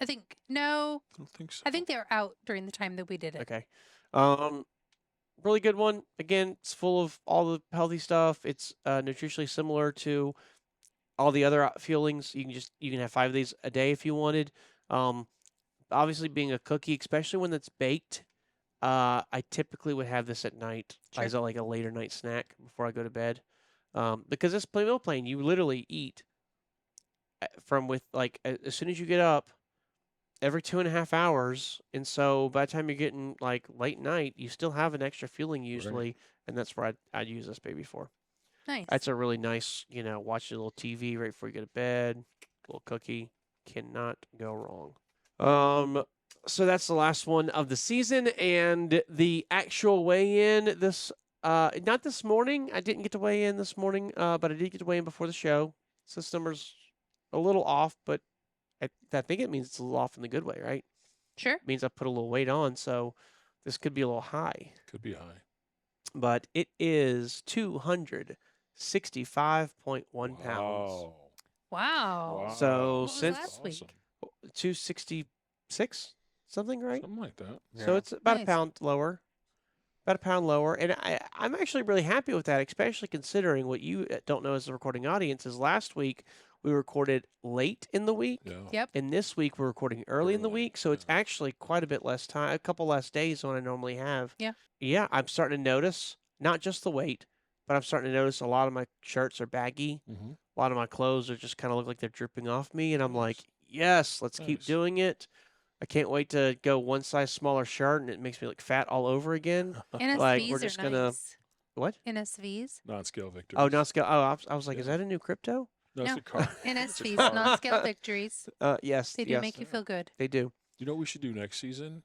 I think no. don't think so. I think they were out during the time that we did it. Okay. Really good one. Again, it's full of all the healthy stuff. It's nutritionally similar to all the other feelings, you can have 5 of these a day if you wanted. Obviously, being a cookie, especially when it's baked, I typically would have this at night as like a later night snack before I go to bed. Because this meal plan, you literally eat as soon as you get up, every 2.5 hours, and so by the time you're getting like late night, you still have an extra feeling usually, and that's where I'd use this baby for. Nice. That's a really nice, watch a little TV right before you go to bed, little cookie, cannot go wrong. So that's the last one of the season, and the actual weigh-in not this morning. I didn't get to weigh in this morning, but I did get to weigh in before the show. So this number's a little off, but I think it means it's a little off in the good way, right? Sure. It means I put a little weight on, so this could be a little high. Could be high. But it is 265.1 pounds. Wow. So what since was last week? 266, something, right? Something like that. So it's about Nice. a pound lower. About a pound lower. And I'm actually really happy with that, especially considering what you don't know as the recording audience is last week we recorded late in the week. Yeah. Yep. And this week we're recording early in the Early, week. So it's yeah. actually quite a bit less time, a couple less days than I normally have. Yeah. Yeah, I'm starting to notice not just the weight, but I'm starting to notice a lot of my shirts are baggy. Mm-hmm. A lot of my clothes are just kind of look like they're dripping off me. And I'm Nice. like, yes, let's keep Nice. doing it. I can't wait to go one size smaller shirt and it makes me look fat all over again. NSVs Like, we're are just nice. gonna- What? NSVs. Non-scale victories. Oh, not scale. Oh, I was like, is Yeah. that a new crypto? No, it's No. a car. It's a NSVs, car. non-scale victories. Yes. They do yes, make you feel good. They do. You know what we should do next season?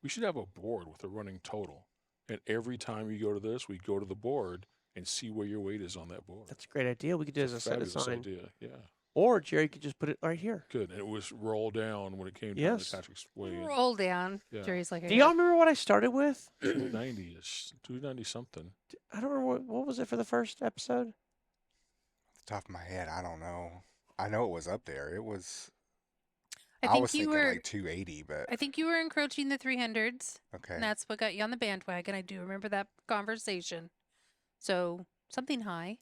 We should have a board with a running total. And every time you go to this, we go to the board and see where your weight is on that board. That's a great idea. We could do it It's as a a set fabulous sign. idea. Yeah. Or Jerry could just put it right here. Good. And it was roll down when it came down Yes. to Patrick's weigh in. Roll down. Yeah. Jerry's like, Do y'all remember what I started with? 290-ish. 290 something. I don't remember what was it for the first episode. Off the top of my head, I don't know. I know it was up there. It was. I I think was you thinking were. like 280, but I think you were encroaching the 300s, okay. and that's what got you on the bandwagon. I do remember that conversation. So something high.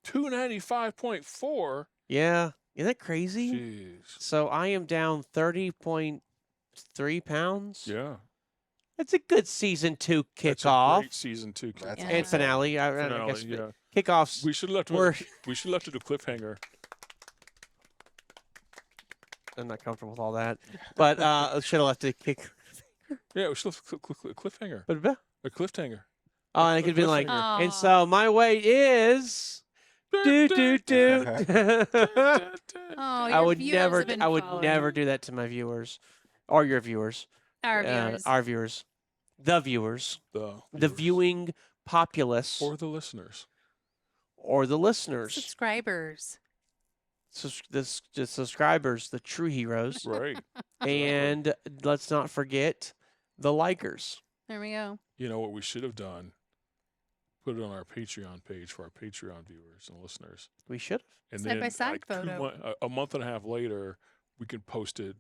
295.4. Yeah. Isn't that crazy? Jeez. So I am down 30.3 pounds. Yeah. It's a good season 2 That's a kickoff great season 2 That's Yeah. and awesome. finale. I finale. guess Yeah. kickoffs. We should have left We're it. We should have left it a cliffhanger. I'm not comfortable with all that, but I should have left it kick. Yeah, we should have left a cliffhanger. But A cliffhanger. oh, and it could be like, cliffhanger. and so my weight is. Do do do. Oh, I your would viewers never. have been I would following. never do that to my viewers, or your viewers. Our viewers. Our viewers, the viewers, The the viewers. viewing populace, Or the listeners. or the listeners, Subscribers. the subscribers, the true heroes, Right. and let's not forget the likers. There we go. You know what we should have done? Put it on our Patreon page for our Patreon viewers and listeners. We should have. And Side then by side like photo. a month and a half later, we can post it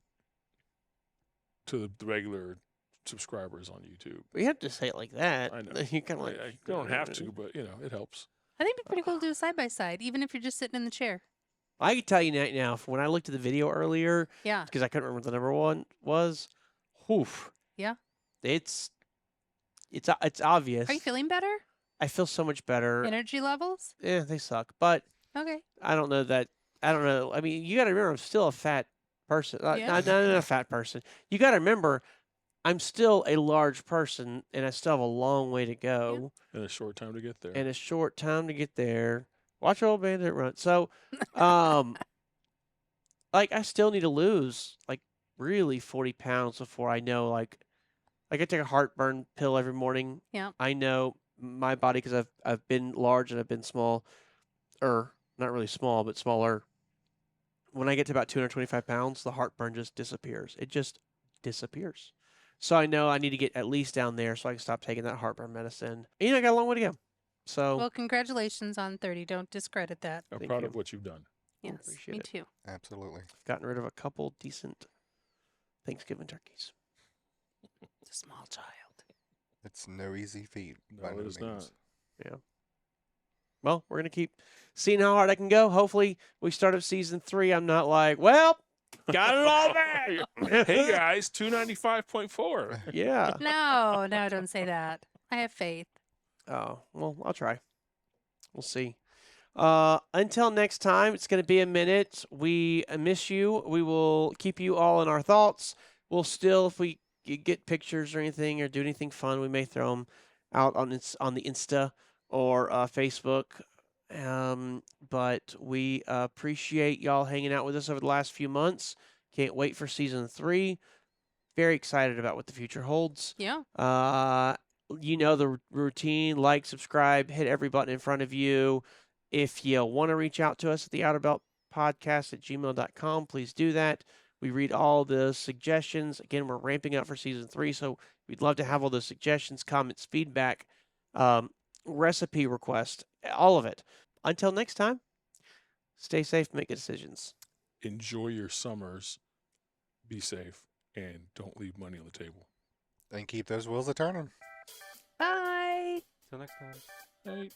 to the regular subscribers on YouTube. We have to say it like that. I know. You kind of like. You don't have to, but it helps. I think it'd be pretty cool to do a side by side, even if you're just sitting in the chair. I can tell you right now, when I looked at the video earlier, Yeah. because I couldn't remember what the number one was. Oof. Yeah. It's obvious. Are you feeling better? I feel so much better. Energy levels? Yeah, they suck, but Okay. I don't know that. I don't know. I mean, you got to remember, I'm still a fat person. Yeah. Not a fat person. You got to remember, I'm still a large person, and I still have a long way to go, And a short time to get there. and a short time to get there. Watch old bandit run. So, like, I still need to lose like really 40 pounds before I know like I take a heartburn pill every morning. Yeah. I know my body because I've been large and I've been small, or not really small but smaller. When I get to about 225 pounds, the heartburn just disappears. It just disappears. So I know I need to get at least down there so I can stop taking that heartburn medicine. And I got a long way to go. So Well, congratulations on 30. Don't discredit that. I'm thank proud you. of what you've done. Yes, appreciate me it. too. Absolutely. I've gotten rid of a couple decent Thanksgiving turkeys. It's a small child. It's no easy feat. No, by it no is not. means. Yeah. well, we're gonna keep seeing how hard I can go. Hopefully, we start up season 3. I'm not like, well, got it all back. Hey guys, 295.4. Yeah. No, don't say that. I have faith. Oh, well, I'll try. We'll see. Until next time, it's going to be a minute. We miss you. We will keep you all in our thoughts. We'll still, if we get pictures or anything or do anything fun, we may throw them out on the Insta or Facebook. But we appreciate y'all hanging out with us over the last few months. Can't wait for season 3. Very excited about what the future holds. Yeah. You know the routine. Like, subscribe, hit every button in front of you. If you want to reach out to us at the outerbeltpodcast@gmail.com, please do that. We read all the suggestions. Again, we're ramping up for season 3, so we'd love to have all those suggestions, comments, feedback, recipe requests, all of it. Until next time, stay safe, make good decisions. Enjoy your summers. Be safe. And don't leave money on the table. And keep those wheels a turning. Bye. Till next time. Bye.